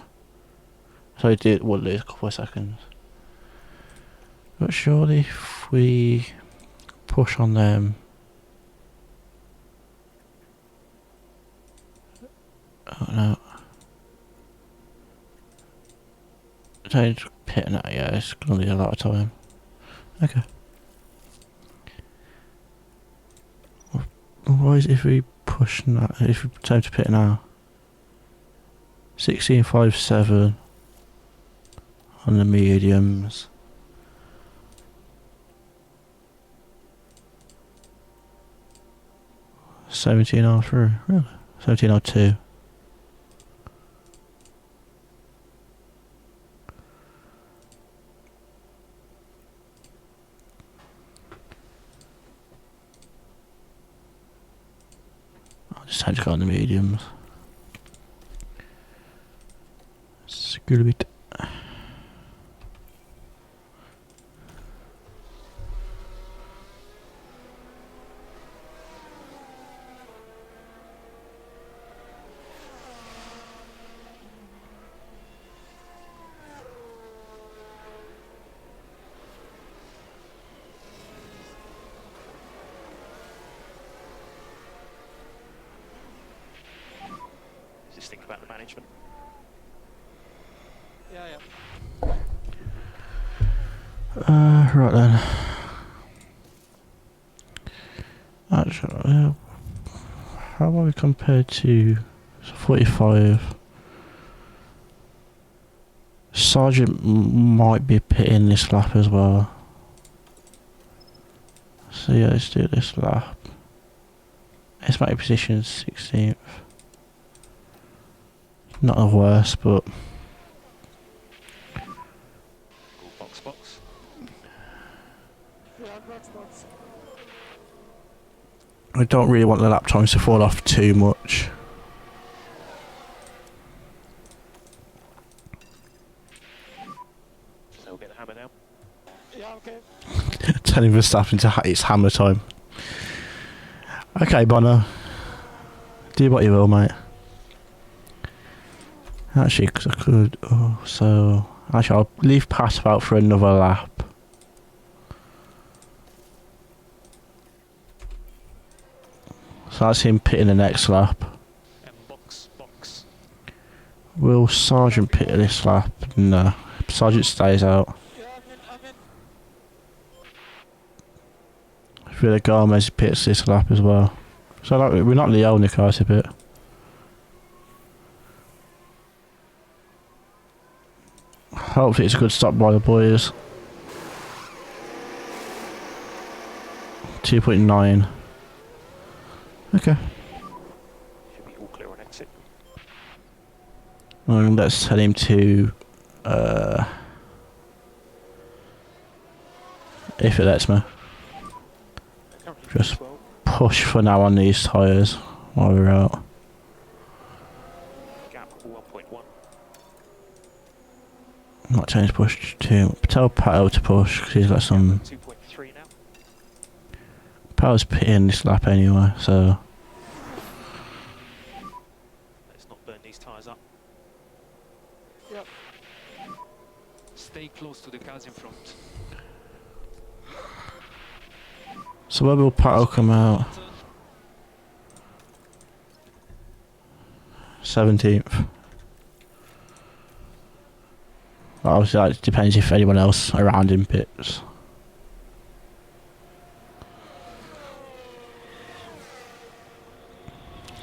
So we'll lose a couple of seconds. But surely if we push on them. Oh no. Change pit now, yeah, it's gonna need a lot of time. Okay. Otherwise, if we push now, if we time to pit now. 16.57 on the mediums. $17.03, really? $17.02. I'll just have to go on the mediums. Screw it. Just think about the management. Yeah. Right then. Actually, how are we compared to 45? Sergeant might be pitting this lap as well. So yeah, let's do this lap. Estimated position 16th. Not the worst, but Box, box. Yeah, box. I don't really want the lap times to fall off too much. So we'll get the hammer now. Yeah, okay. Telling Verstappen it's hammer time. Okay, Bono. Do what you will, mate. Actually, 'cause I could. Oh, so actually, I'll leave Pat out for another lap. So that's him pitting the next lap. And box, box. Will Sergeant pit this lap? No. Sergeant stays out. Yeah, I'm in. I feel like Gomez pits this lap as well. So like, we're not the only car to pit. Hopefully it's a good stop by the boys. 2.9. Okay. Should be all clear on exit. Let's tell him to if it lets me. Currently Just 12. push for now on these tyres while we're out. Gap 1.1. Not change push to tell Pato to push because he's got some 2.3 now. Pato's pitting this lap anyway, so Let's not burn these tyres up. Yep. Stay close to the cars in front. where will Pato come out? 17th. Obviously that depends if anyone else around him pits.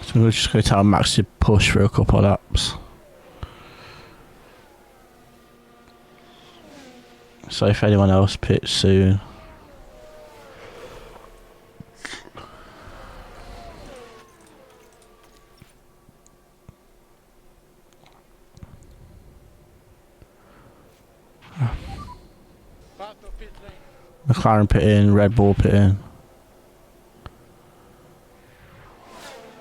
So we're just going to tell Max to push for a couple of laps. So if anyone else pits soon. Back to pit lane. McLaren pit in, Red Bull pit in.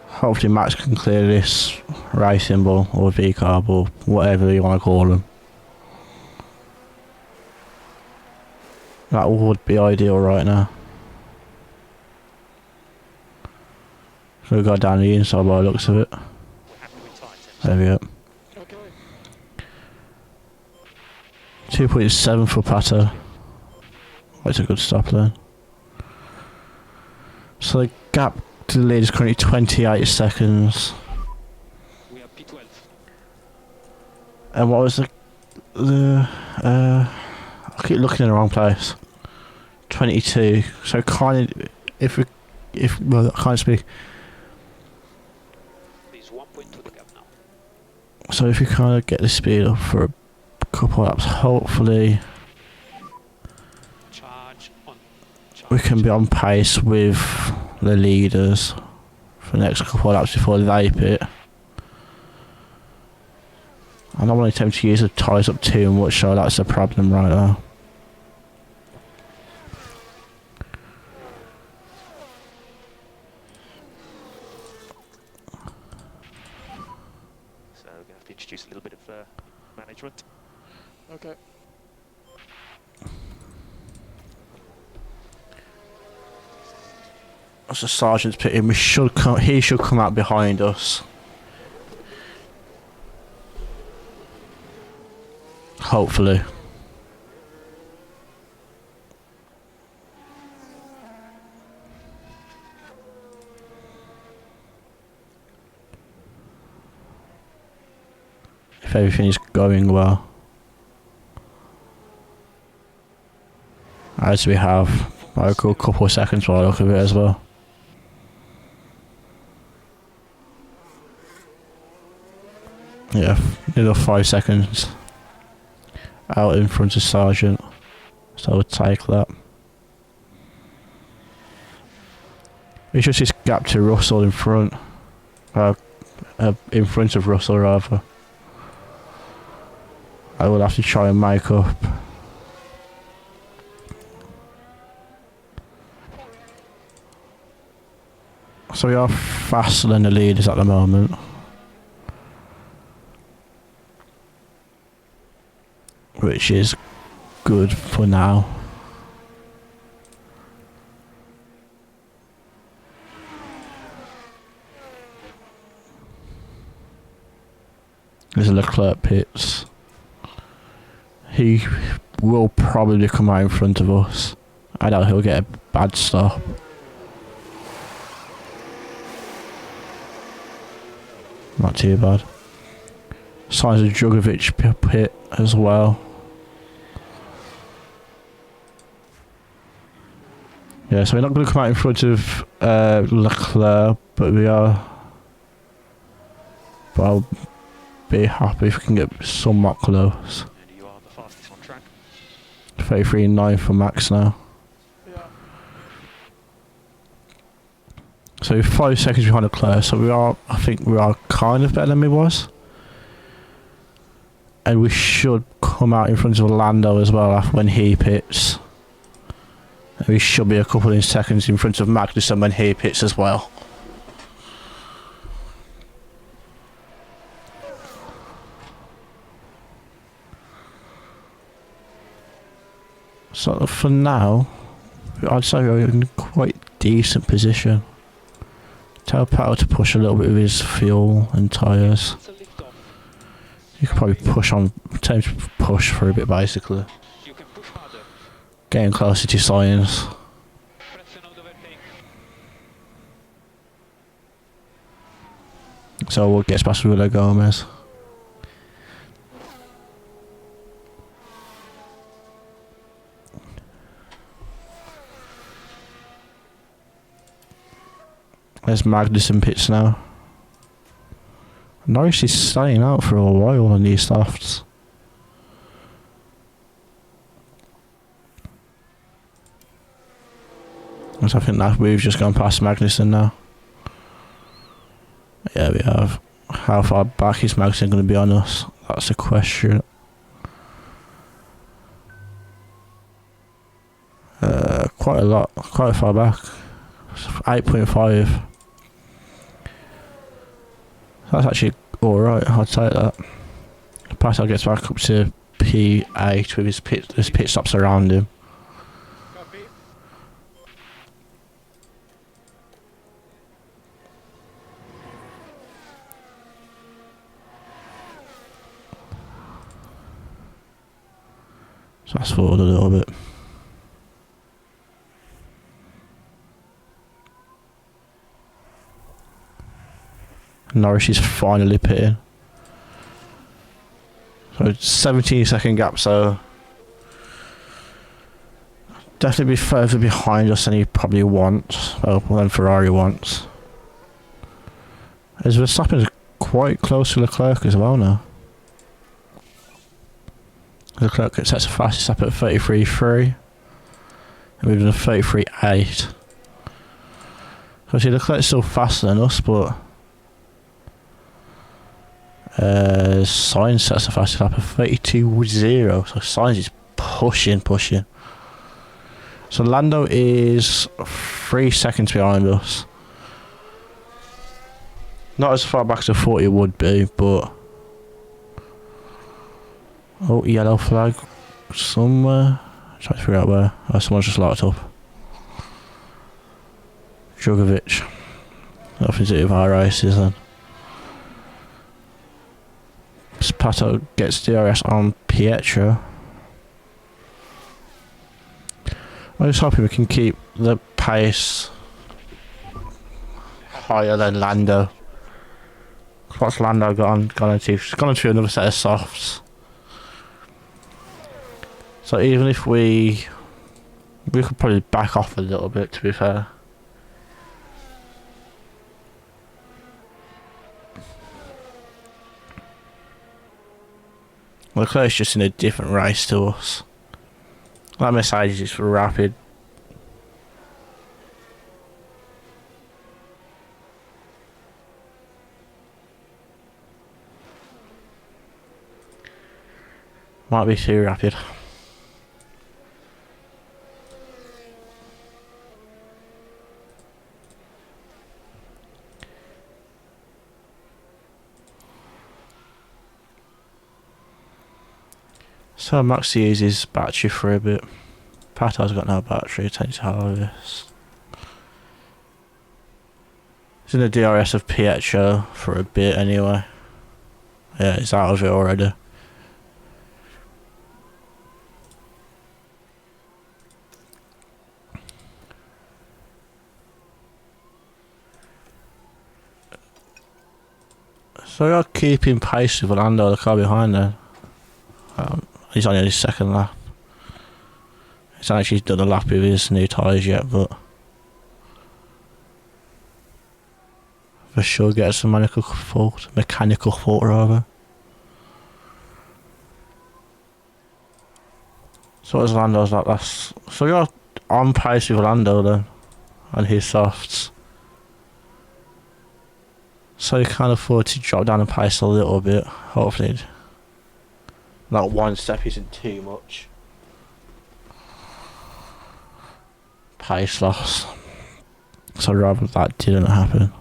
Hopefully Max can clear this racing ball or V-carb or whatever you want to call them. That would be ideal right now. So we got down the inside by the looks of it. We're happy with tyres. There we go. Okay. 2.7 for Pato. That's a good stop then. So the gap to the lead is currently 28 seconds. We are P12. And what was I keep looking in the wrong place. 22. So kind of, well, I can't speak. There's 1.2 the gap now. So if you kind of get the speed up for a couple of laps, hopefully Charge on. Charge. we can be on pace with the leaders for the next couple of laps before they pit. I don't want to attempt to use the tyres up too much, so that's the problem right now. So we're going to have to introduce a little bit of management. Okay. As the sergeant's pitting, he should come out behind us. Hopefully. If everything is going well. As we have a good couple of seconds while I look at it as well. Yeah, another 5 seconds. out in front of Sargent. So I would take that. It's just this gap to Russell in front. In front of Russell rather. I will have to try and make up. So we are faster than the leaders at the moment. Which is good for now. There's Leclerc pits. He will probably come out in front of us. I doubt he'll get a bad stop. Not too bad. Signs of Djokovic pit as well. Yeah, so we're not going to come out in front of Leclerc, but we are. But I'll be happy if we can get somewhat close. And you are the fastest on track. 33.9 for Max now. Yeah. So 5 seconds behind Leclerc, so we are, I think we are kind of better than we was. And we should come out in front of Lando as well when he pits. And we should be a couple of seconds in front of Magnussen when he pits as well. So for now, I'd say we're in quite decent position. Tell Pato to push a little bit with his fuel and tyres. It's a lift off. You could probably push on, tell him to push for a bit basically. You can push harder. Getting closer to science. Press and overtake. So we'll get past Willow Gomez. There's Magnussen pits now. Norris is staying out for a while on these softs. So I think that we've just gone past Magnussen now. Yeah, we have. How far back is Magnussen going to be on us? That's the question. Quite a lot. Quite far back. 8.5. That's actually alright, I'd take that. Pato gets back up to P8 with his pit stops around him. Copy. So that's forward a little bit. Norris is finally pitting. So 17-second gap, so definitely be further behind us than he probably wants, well, than Ferrari wants. As Verstappen's quite close to Leclerc as well now. Leclerc sets a fastest lap at 33.3, and we've done a 33.8. So see, Leclerc's still faster than us, but Sainz sets a fastest lap of 32.0, so Sainz is pushing. So Lando is 3 seconds behind us. Not as far back as I thought it would be, but oh, yellow flag somewhere. Trying to figure out where. Oh, someone's just locked up. Djokovic. Nothing to do with our races then. Pato gets DRS on Pietro. I'm just hoping we can keep the pace higher than Lando. What's Lando gone into? She's gone into another set of softs. So even if we could probably back off a little bit, to be fair. Leclerc's just in a different race to us. That Mercedes is rapid. Might be too rapid. So Max uses his battery for a bit. Pato's got no battery, takes harvest. He's in the DRS of Pietro for a bit anyway. Yeah, he's out of it already. So you're keeping pace with Orlando, the car behind there. He's only on his second lap. He's not actually done a lap with his new tyres yet, but for sure gets a mechanical fault rather. So what is Lando's like last? So you're on pace with Lando then, on his softs. So you can afford to drop down the pace a little bit, hopefully. That one step isn't too much. Pace loss. So I'd rather that didn't happen.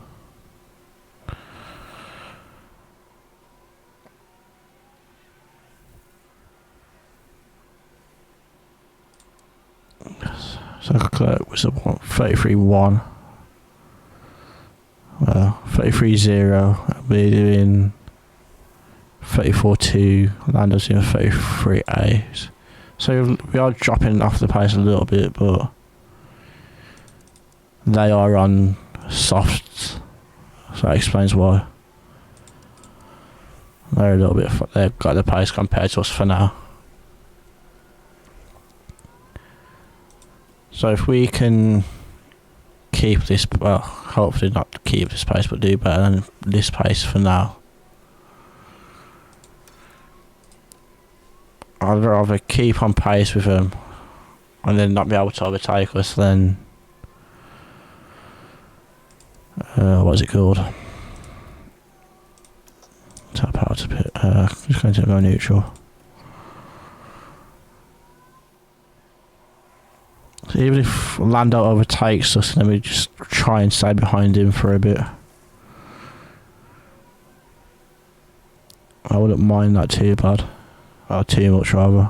So Leclerc was a 33-1. Well, 33-0. We're doing 34-2. Lando's doing 33-8. So we are dropping off the pace a little bit, but they are on softs. So that explains why. They're a little bit. They've got the pace compared to us for now. So if we can keep this, well, hopefully not keep this pace, but do better than this pace for now. I'd rather keep on pace with them and then not be able to overtake us than what is it called? Tap out a bit. Just going to go neutral. So even if Lando overtakes us, then we just try and stay behind him for a bit. I wouldn't mind that too bad. Or too much rather.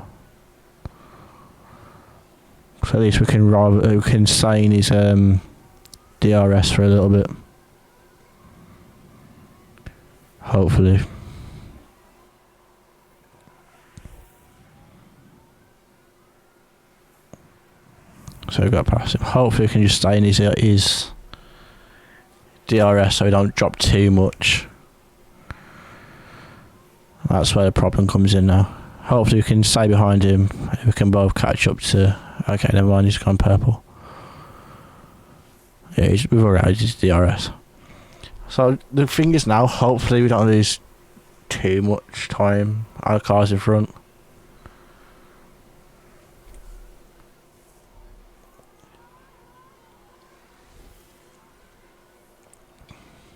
So at least we can stay in his DRS for a little bit. Hopefully. So we got past him. Hopefully we can just stay in his DRS so we don't drop too much. That's where the problem comes in now. Hopefully we can stay behind him. We can both catch up to... Okay, never mind, he's gone purple. Yeah, we've already had his DRS. So the thing is now, hopefully we don't lose too much time. Our car's in front.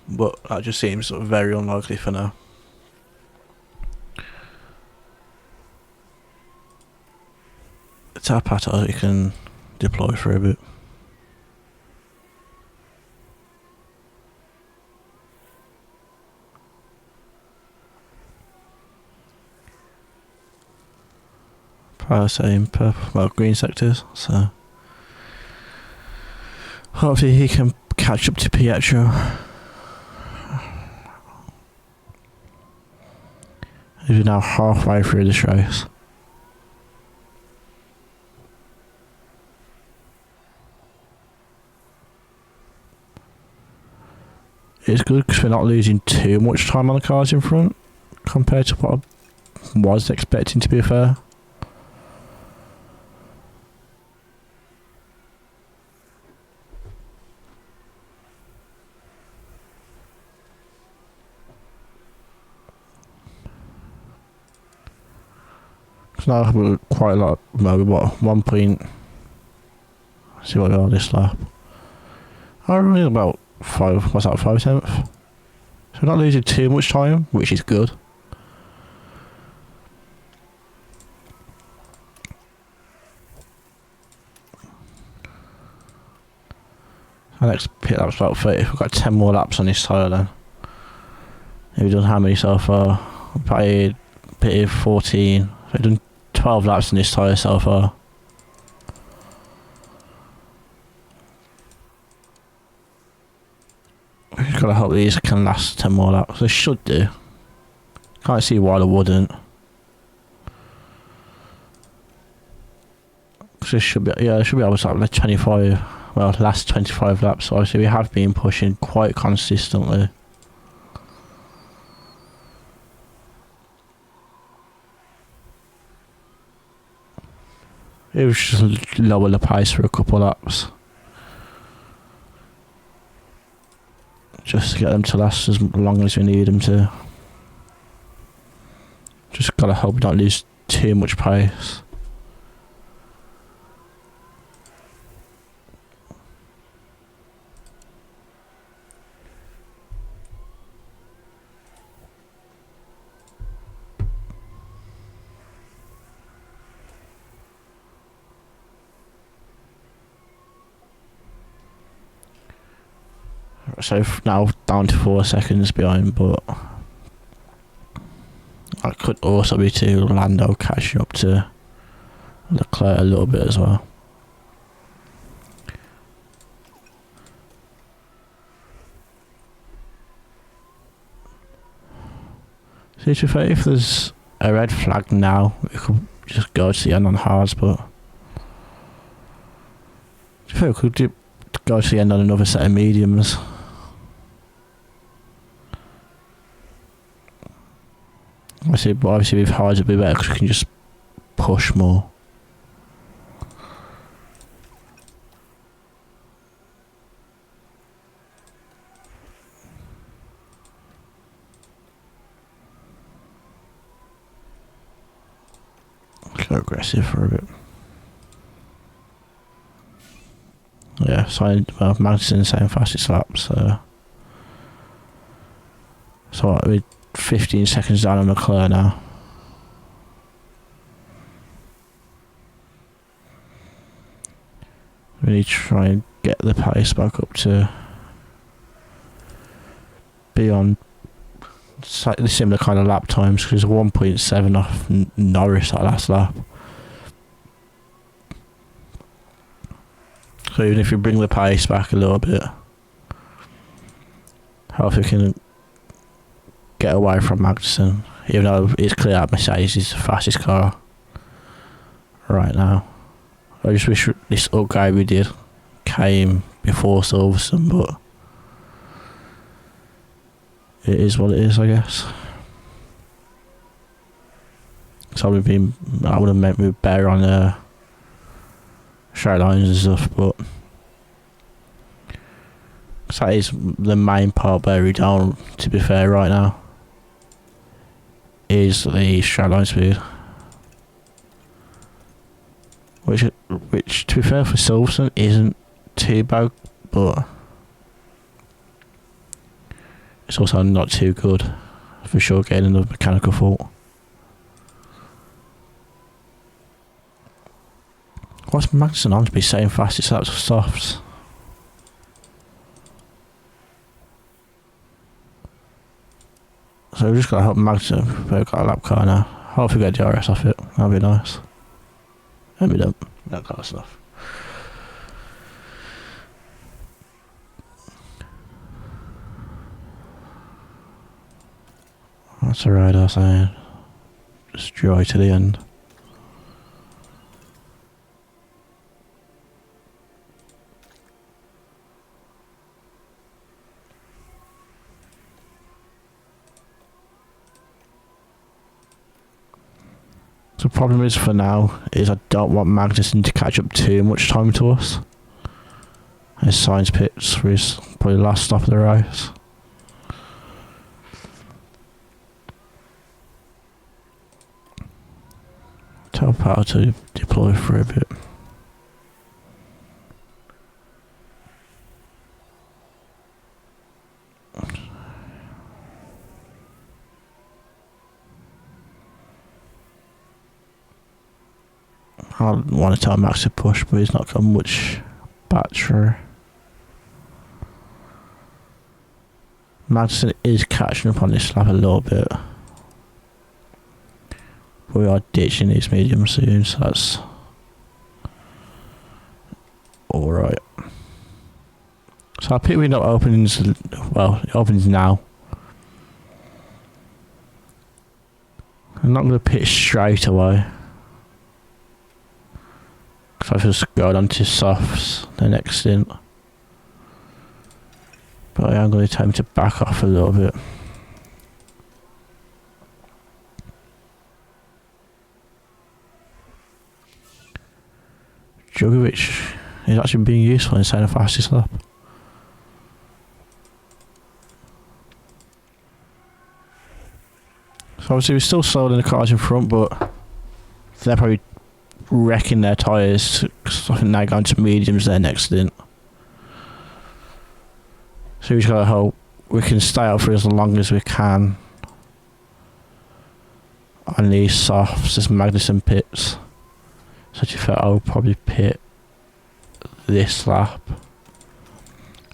But that just seems very unlikely for now. Tap Pato you can deploy for a bit. Power same purple, well, green sectors, so hopefully he can catch up to Pietro. He's now halfway through this race. It's good because we're not losing too much time on the cars in front compared to what I was expecting, to be fair. It's not quite a lot more, but 1 point. See what we are this lap. I'm only about 5, what's that, 5/10? So we're not losing too much time, which is good. Our next pit lap's about 30. We've got 10 more laps on this tyre then. We've done how many so far? We've pitted 14. We've done 12 laps on this tyre so far. We've just got to hope these can last 10 more laps. They should do. Can't see why they wouldn't. This should be, yeah, it should be able to have like 25, well, last 25 laps. So obviously we have been pushing quite consistently. It was just lower the pace for a couple laps. Just to get them to last as long as we need them to. Just gotta hope we don't lose too much pace. So now down to 4 seconds behind, but I could also be to Lando catching up to Leclerc a little bit as well. See, to be fair, if there's a red flag now, we could just go to the end on hards, but to be fair, we could go to the end on another set of mediums. Obviously with hards it'd be better because we can just push more. Go aggressive for a bit. Yeah, so Magnussen's saying fastest lap, so what, we're 15 seconds down on Leclerc now. We need to try and get the pace back up to be on slightly similar kind of lap times, because 1.7 off Norris that last lap. So even if we bring the pace back a little bit, hopefully we can get away from Magnussen, even though it's clear that Mercedes is the fastest car right now. I just wish this upgrade we did came before Silverstone, but it is what it is, I guess. So I would have meant we were better on straight lines and stuff, but that is the main part where we don't, to be fair, right now, is the straight line speed. Which to be fair for Silverstone isn't too bad, but it's also not too good for sure, getting another mechanical fault. What's Magnussen on to be saying fastest laps of softs? So we've just got to help Magnussen. We've got a lap car now. Hopefully get DRS off it. That'd be nice. Maybe don't. That kind of stuff. That's a ride, I was saying. Just joy to the end. The problem is for now is I don't want Magnussen to catch up too much time to us. His Sainz pits for his probably last stop of the race. power to deploy for a bit. I want to tell Max to push, but he's not got much battery. Madison is catching up on this lap a little bit. We are ditching these mediums soon, so that's alright. So our pit window opens, well, it opens now. I'm not going to pit straight away, because I've just gone on to softs the next stint. But I am going to attempt to back off a little bit. Djokovic is actually being useful inside the fastest lap. So obviously we're still slower than the cars in front, but they're probably wrecking their tyres, because I think they're going to mediums their next stint. So we just gotta hope we can stay out for as long as we can on these softs as Magnussen pits. So I felt I'll probably pit this lap.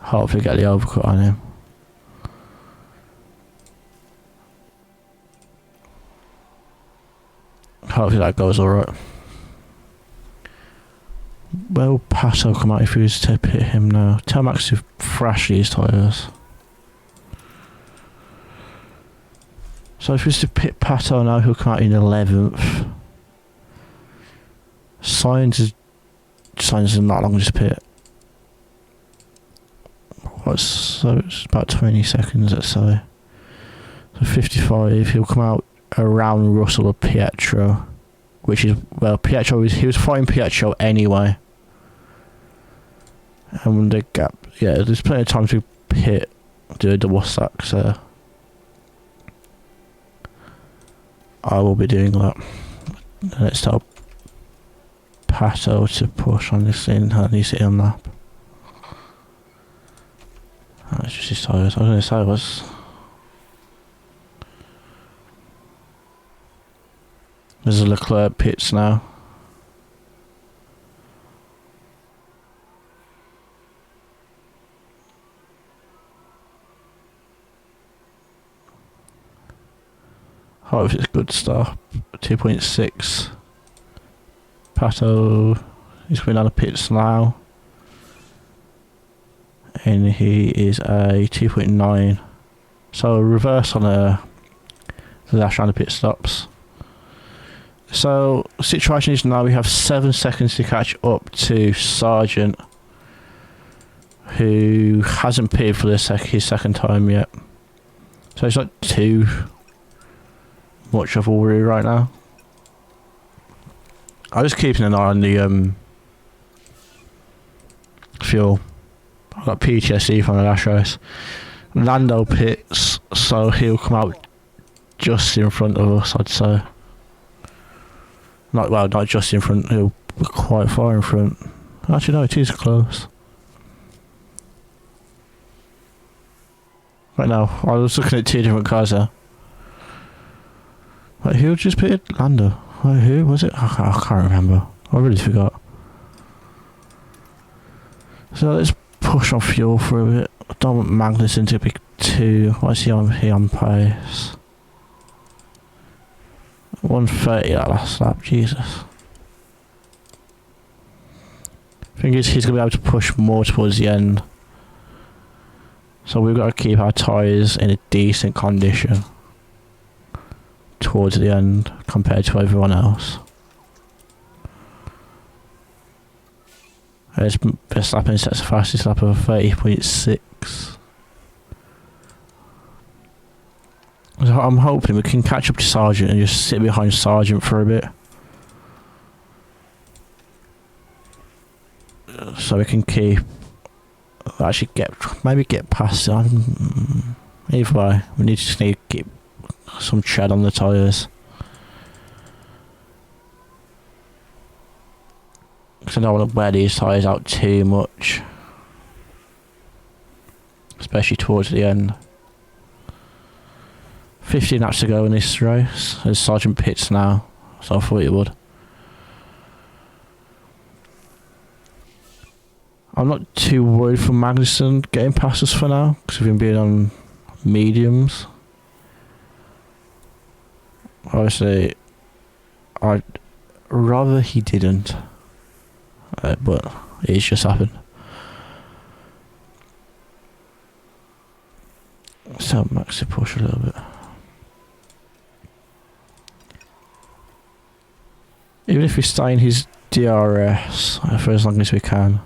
Hopefully get the overcut on him. Hopefully that goes alright. Where will Pato come out if he was to pit him now? Tell Max to thrash these tyres. So if he was to pit Pato now, he'll come out in 11th. Signs is not long to pit. So it's about 20 seconds, let's say. So 55, he'll come out around Russell or Pietro, which is, well, Pietro he was fighting Pietro anyway. And the gap, yeah, there's plenty of time to pit, do a double stack, so I will be doing that. Let's tell Pato to push on this thing, and he's sitting on that. That's just his tyres. I was going to say there's a Leclerc pits now. Hope it's a good start. 2.6. Pato is going on the pits now. And he is a 2.9. So reverse on the last round of pit stops. So the situation is now we have 7 seconds to catch up to Sargent, who hasn't pitted for his second time yet. So it's not too much of a worry right now. I'm just keeping an eye on the fuel. I've got PTSD from the last race. Lando pits, so he'll come out just in front of us, I'd say. Not just in front, he'll be quite far in front. Actually no, it is close. Right now, I was looking at 2 different cars there. Wait, who just pitted? Lando. Wait, who was it? I can't remember. I really forgot. So let's push on fuel for a bit. I don't want Magnussen to be too... What's he on pace? 130 that last lap, Jesus. Thing is, he's going to be able to push more towards the end. So we've got to keep our tyres in a decent condition towards the end compared to everyone else. Verstappen sets the fastest lap of 30.6. So I'm hoping we can catch up to Sargent and just sit behind Sargent for a bit. So we can actually maybe get past it. Either way, we just need to get some tread on the tyres. Because I don't want to wear these tyres out too much. Especially towards the end. 15 laps to go in this race. There's Sergeant Pitts now, so I thought it would. I'm not too worried for Magnussen getting past us for now, because we've been being on mediums. Obviously, I'd rather he didn't, but it's just happened. So Max to push a little bit. Even if we stay in his DRS for as long as we can.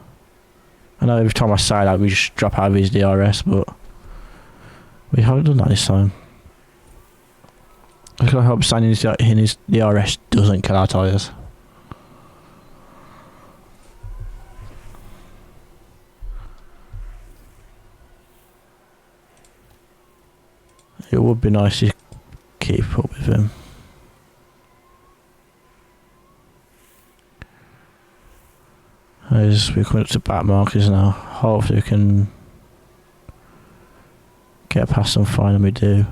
I know every time I say that we just drop out of his DRS, but we haven't done that this time. I hope staying in his DRS doesn't kill our tyres. It would be nice to keep up with him. As we're coming up to back markers now, hopefully we can get past them fine, and we do.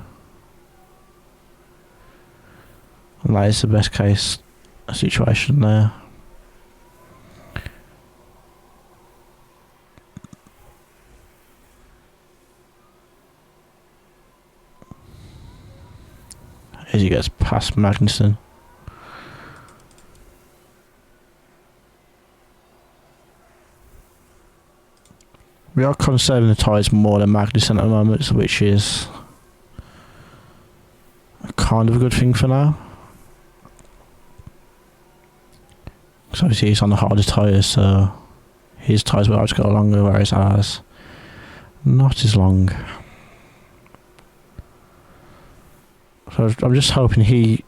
And that is the best case situation there. As he gets past Magnussen. We are conserving the tyres more than Magnussen at the moment, which is kind of a good thing for now. Because obviously he's on the harder tyres, so his tyres will have to go longer, whereas ours not as long. So I'm just hoping he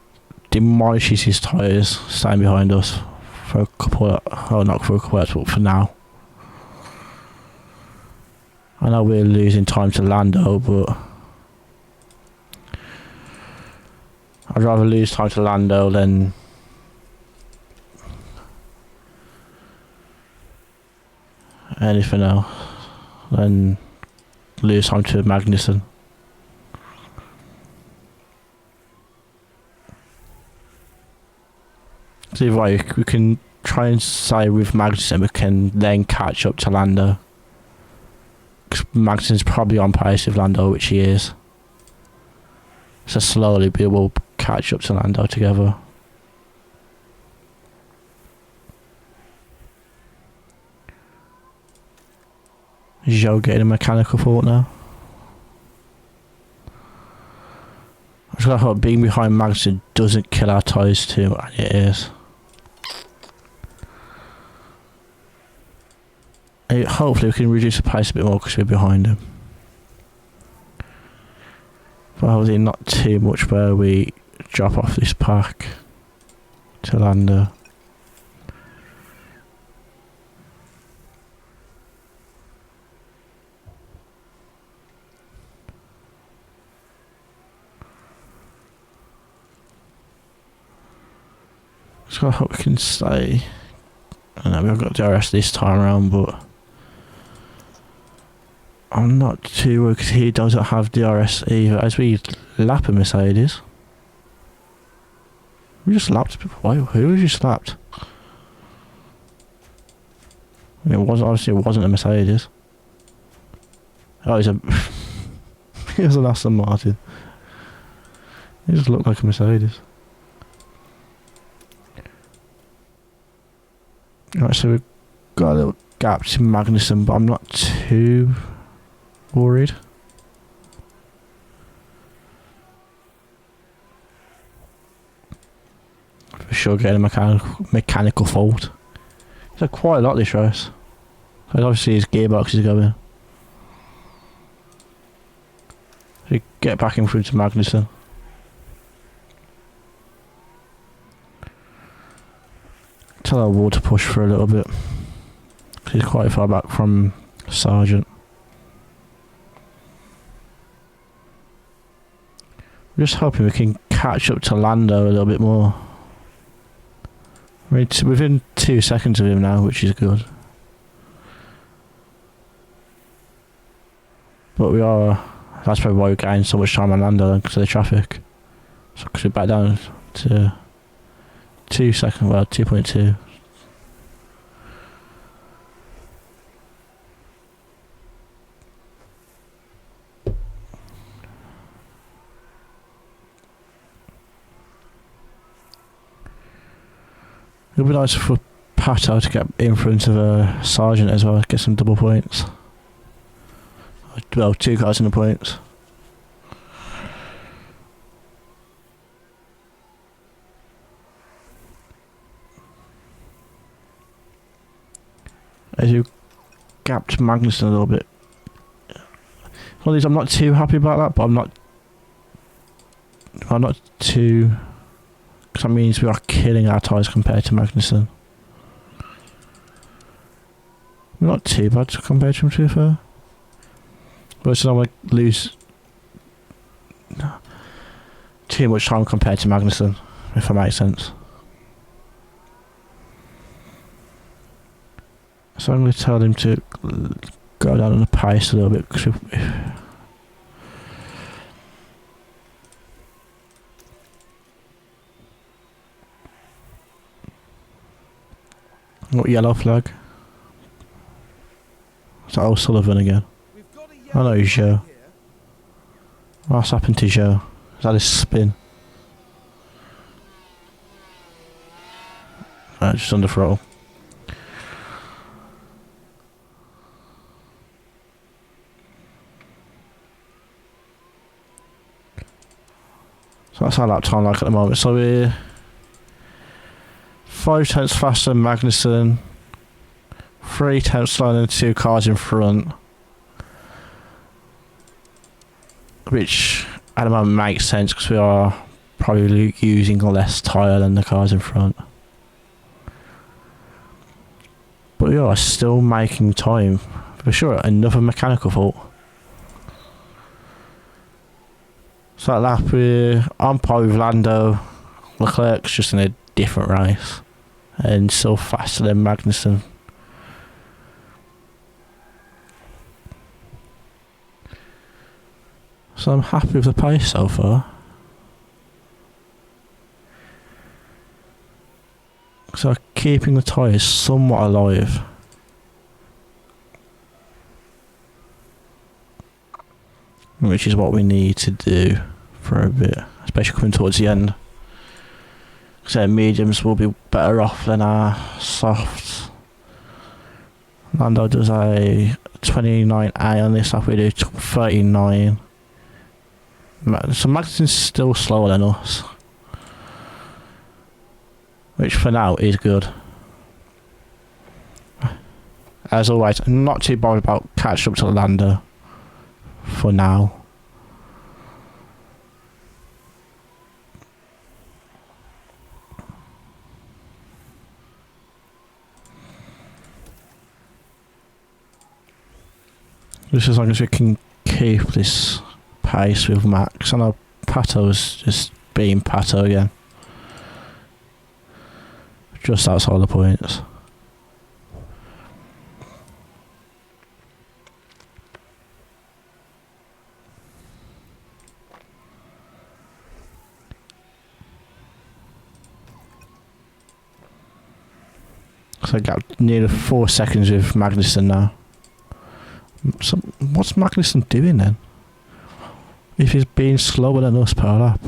demolishes his tyres staying behind us for a couple of, oh, not for a couple of, but for now. I know we're losing time to Lando, but I'd rather lose time to Lando than anything else, than lose time to Magnussen. So either way, we can try and say with Magnussen we can then catch up to Lando. Because Magnussen's probably on pace with Lando, which he is. So slowly we will catch up to Lando together. Is Joe getting a mechanical fault now? I just gotta hope being behind Magnussen doesn't kill our tyres too, and it is. Hopefully we can reduce the pace a bit more because we're behind him. But hopefully not too much where we drop off this pack to Lando. So I hope we can stay. I know we haven't got DRS this time around, but I'm not too worried because he doesn't have DRS either. As we lap a Mercedes. We just lapped. Why? Who was just lapped? It was obviously it wasn't a Mercedes. Oh, it was an Aston Martin. It just looked like a Mercedes. Right, so we've got a little gap to Magnussen, but I'm not too worried. For sure getting a mechanical fault. He's had quite a lot this race. So obviously his gearbox is going. So get back in front to Magnussen. Tell our wall to push for a little bit. He's quite far back from Sargent. I'm just hoping we can catch up to Lando a little bit more. I mean, it's within 2 seconds of him now, which is good. But we are... That's probably why we're getting so much time on Lando because of the traffic. So because we're back down to 2 seconds, well, 2.2. It would be nice for Pato to get in front of a Sergeant as well, get some double points. Well, 2 cars in the points. As you gapped Magnussen a little bit. Well, I'm not too happy about that, but I'm not too... Because that means we are killing our tyres compared to Magnussen. We're not too bad compared to him, to be fair. But it's not like lose too much time compared to Magnussen, if that makes sense. So I'm going to tell him to go down on the pace a little bit. Cause what yellow flag? Is that O'Sullivan again? I know he's Joe. What's happened to Joe? Is that his spin? Just under throttle. So that's our lap time like at the moment. So we're 5 tenths faster than Magnussen, 3 tenths slower than the 2 cars in front. Which at the moment makes sense because we are probably using less tyre than the cars in front. But we are still making time. For sure, another mechanical fault. So that lap we're on par with Lando. Leclerc's just in a different race. And still faster than Magnussen. So I'm happy with the pace so far. So keeping the tyres somewhat alive. Which is what we need to do for a bit, especially coming towards the end. So mediums will be better off than our softs. Lando does a 29A on this lap, we do 39. So Magnussen's still slower than us, which for now is good. As always, I'm not too bothered about catching up to Lando for now. Just as long as we can keep this pace with Max. I know Pato's just being Pato again. Just outside the points. So I got nearly 4 seconds with Magnussen now. So what's Magnussen doing then? If he's being slower than us per lap.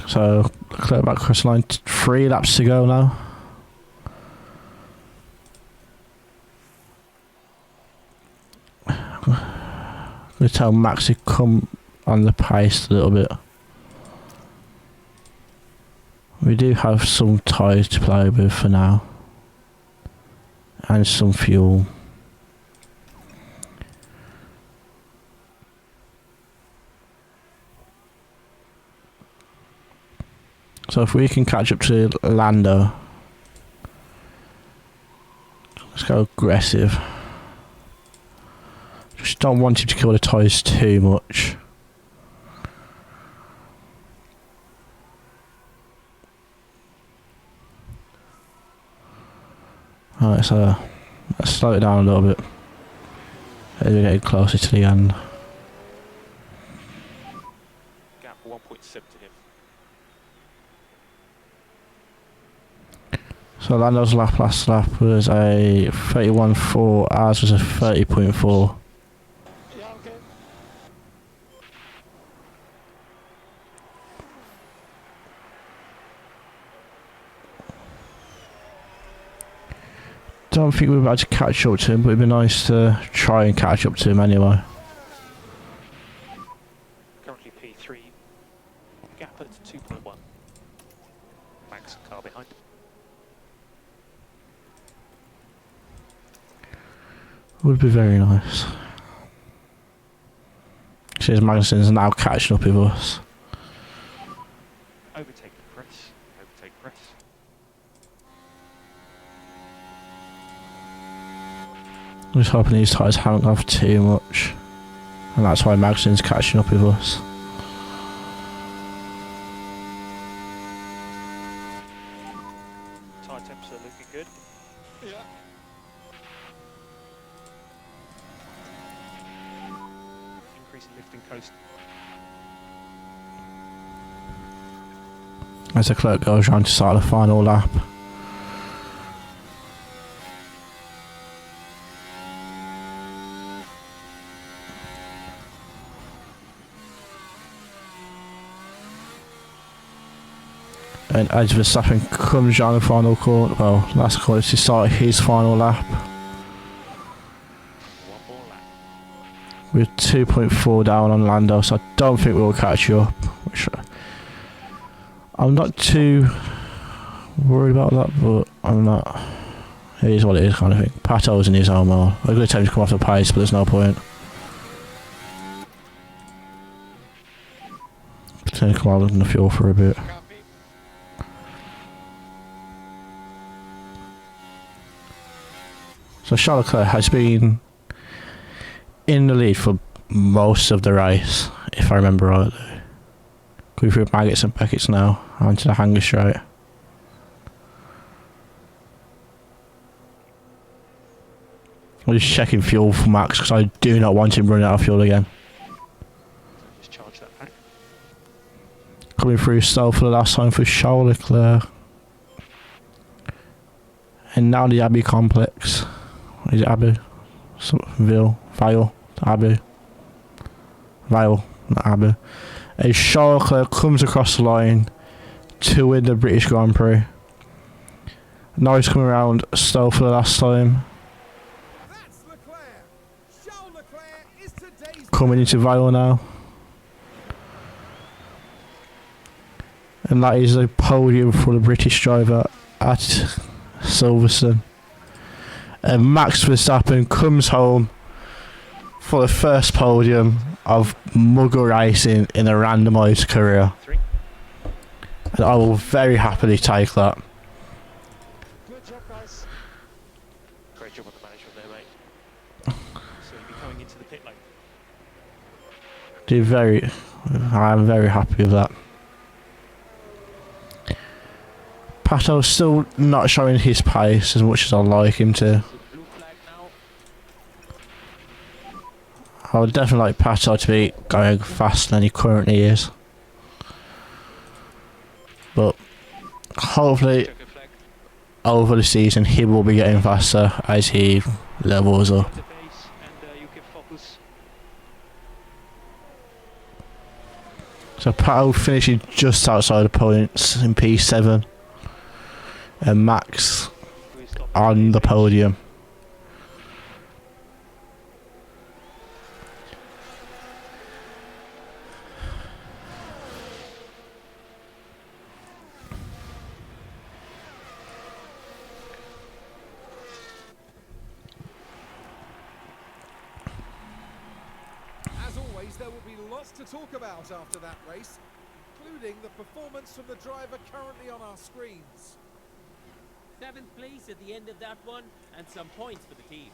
So clear back across the line. 3 laps to go now. I'm going to tell Max to come on the pace a little bit. We do have some tyres to play with for now. And some fuel. So if we can catch up to Lando Let's go aggressive. Just don't want him to kill the tyres too much. Alright, so let's slow it down a little bit as we're getting closer to the end. Gap 1.7 to him. So Lando's last lap was a 31.4, ours was a 30.4. Yeah, okay. Don't think we're about to catch up to him, but it'd be nice to try and catch up to him anyway. Currently P3. Gap at 2.1. Max car behind. Would be very nice. Says Magnussen's now catching up with us. Overtake press. Overtake press. I'm just hoping these tyres haven't gone off too much. And that's why Magnussen's catching up with us. Tyre temps are looking good. Yeah. Increasing lifting coast. As the clerk goes round to start the final lap. And as Verstappen comes down the final corner, well, last corner to start his final lap. One more lap. We're 2.4 down on Lando, so I don't think we'll catch you up. Which I'm not too worried about that, but I'm not. It is what it is, kind of thing. Pato's in his own mode. I'm going to tell him to come off the pace, but there's no point. Pretend to come out in the fuel for a bit. Copy. So Charles Leclerc has been in the lead for most of the race, if I remember rightly. Going through Maggots and Beckett's now, onto the hanger straight. I'm just checking fuel for Max because I do not want him running out of fuel again. Just charge that back. Coming through still for the last time for Charles Leclerc. And now the Abbey complex. Is it Abbey? Vale, Abbey. Vale, not Abbey. As Charles Leclerc comes across the line to win the British Grand Prix. Now he's coming around still for the last time. That's Leclerc. Charles Leclerc is today's Coming into Vale now. And that is a podium for the British driver at Silverstone. And Max Verstappen comes home for the first podium of mugger racing in a randomised career. 3. And I will very happily take that. Good job, guys. Great job on the management there, mate. So you'll be coming into the pit lane. I'm very happy with that. Pato's still not showing his pace as much as I'd like him to. Blue flag now. I would definitely like Pato to be going faster than he currently is. But hopefully Checker flag. over the season he will be getting faster as he levels up. The base and you can focus. So Pato finishing just outside the points in P7. And Max We stop on the podium. As always, there will be lots to talk about after that race, including the performance from the driver currently on our screens. 7th place at the end of that one, and some points for the team.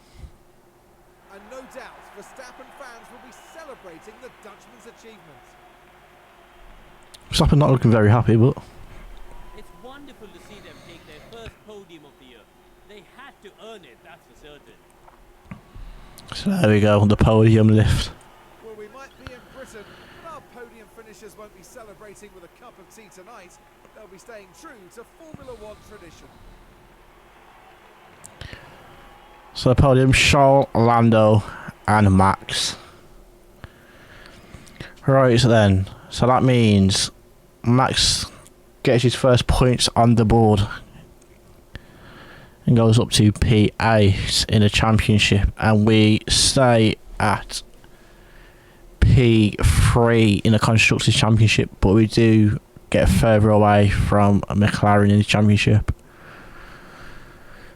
And no doubt, Verstappen fans will be celebrating the Dutchman's achievement. Verstappen not looking very happy, but It's wonderful to see them take their first podium of the year. They had to earn it, that's for certain. so there we go, the podium lift. Well, we might be in Britain, but our podium finishers won't be celebrating with a cup of tea tonight. They'll be staying true to Formula One tradition. So the podium, Charles, Lando and Max. Right then, so that means Max gets his first points on the board and goes up to P8 in the championship, and we stay at P3 in the Constructors' Championship, but we do get further away from McLaren in the championship.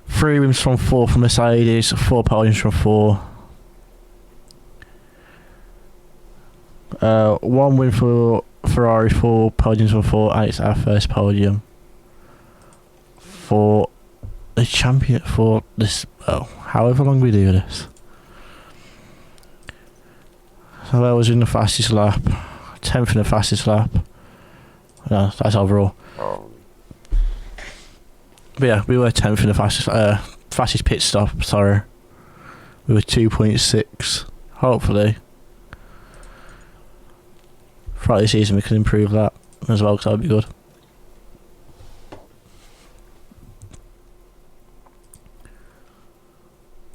3 wins from 4 for Mercedes, 4 podiums from 4. 1 win for Ferrari, 4 podiums from 4, and it's our first podium for the champion for this, well, however long we do this. So that was in the fastest lap, 10th in the fastest lap. No, that's overall. But yeah, we were 10th in the fastest pit stop, sorry. We were 2.6. Hopefully, throughout the season we can improve that as well, because that would be good.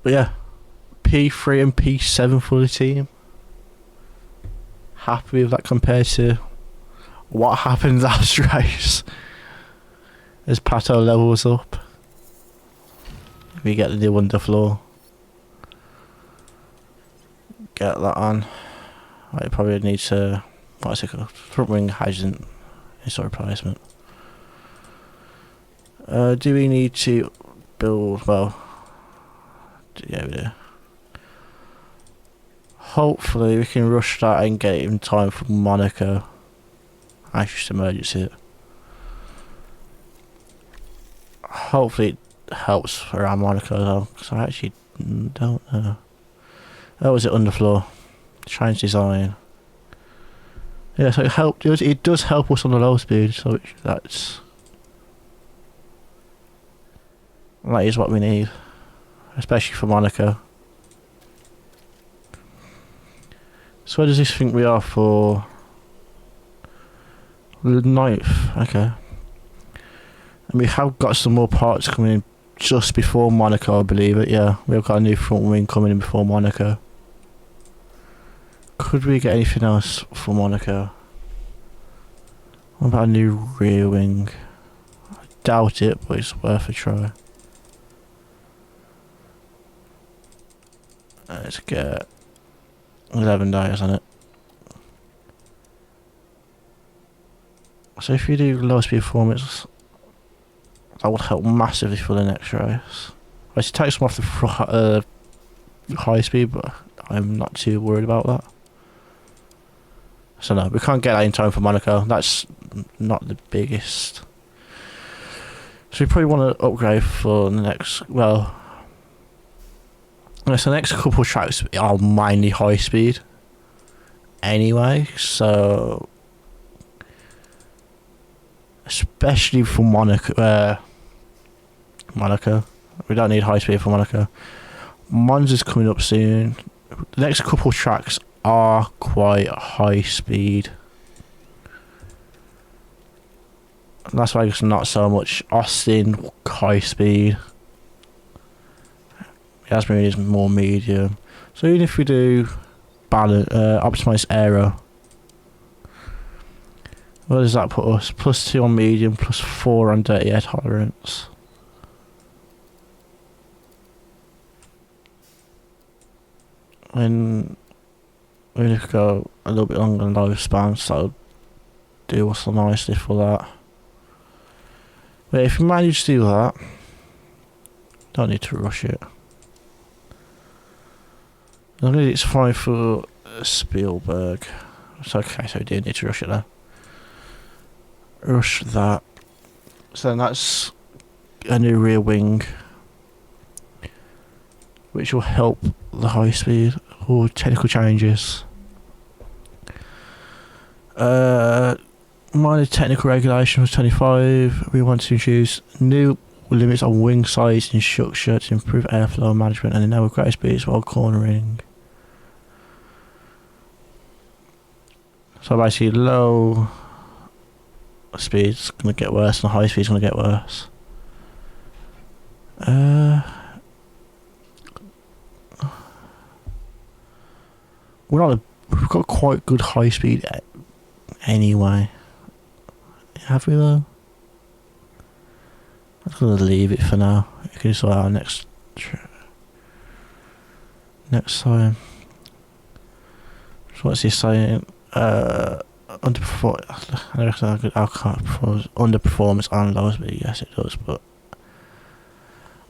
But yeah, P3 and P7 for the team. Happy with that compared to what happened last race. As Pato levels up, we get the new underfloor. Get that on. I probably need to. What's it called? Front wing hasn't. It's a replacement. Do we need to build? Well, yeah, we do. Hopefully, we can rush that and get it in time for Monaco. That's just emergency. Hopefully it helps around Monaco though, because I actually don't know. Oh, was it underfloor? Change design. Yeah, so it does help us on the low speed, so that is what we need, especially for Monaco. So where does this think we are for the 9th? Okay. And we have got some more parts coming in just before Monaco, I believe it, yeah. We've got a new front wing coming in before Monaco. Could we get anything else for Monaco? What about a new rear wing? I doubt it, but it's worth a try. Let's get 11 dials on it. So if you do low speed performance, that would help massively for the next race. I should take some off the high speed, but I'm not too worried about that. So no, we can't get that in time for Monaco. That's not the biggest. So we probably want to upgrade for the next, well, so the next couple of tracks are mainly high speed anyway, so especially for Monaco, we don't need high speed for Monaco. Monza's coming up soon. The next couple of tracks are quite high speed. That's why it's not so much Austin high speed. Asbury is more medium. So even if we do optimize aero, where does that put us? +2 on medium, +4 on dirty air tolerance. And we need to go a little bit longer than low span, so that'll do us nicely for that. But if we manage to do that, don't need to rush it. I think it's fine for Spielberg. It's okay, so we do need to rush it there. Rush that. So then that's a new rear wing, which will help the high speed or technical changes. Minor technical regulation was 25. We want to introduce new limits on wing size and structure to improve airflow management and enable greater speeds while cornering. So basically, low speed's gonna get worse and high speed's gonna get worse. We've got quite good high speed anyway. Have we though? I'm just gonna leave it for now. We can sort out next time. So what's he saying? Underperformance and low speed. Yes, it does, but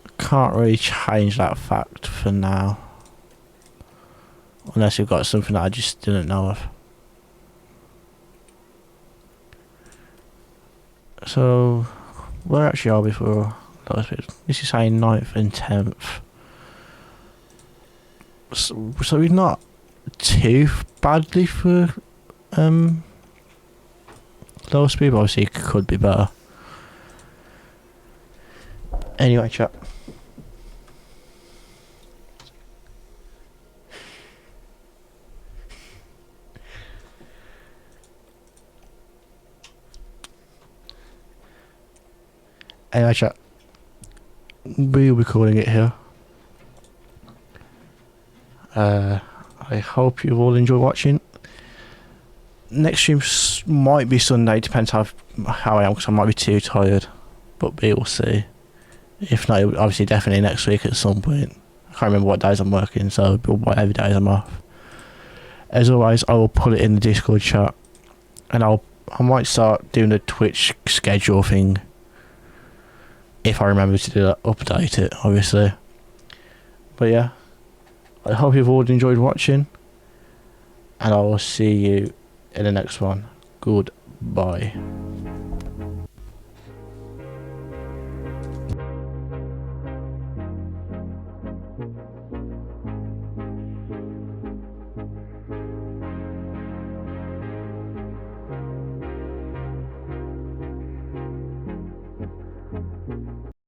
I can't really change that fact for now, unless you've got something that I just didn't know of. So, where actually are we for low speed? This is saying 9th and 10th. So we're not too badly for low speed, but obviously it could be better. Anyway, chat. Anyway, chat. We'll be calling it here. I hope you've all enjoyed watching. Next stream might be Sunday, depends how I am, because I might be too tired, but we will see. If not, obviously definitely next week at some point. I can't remember what days I'm working, so whatever days I'm off. As always, I will put it in the Discord chat, and I might start doing the Twitch schedule thing if I remember to do that, update it obviously. But yeah, I hope you've all enjoyed watching, and I will see you in the next one. Goodbye.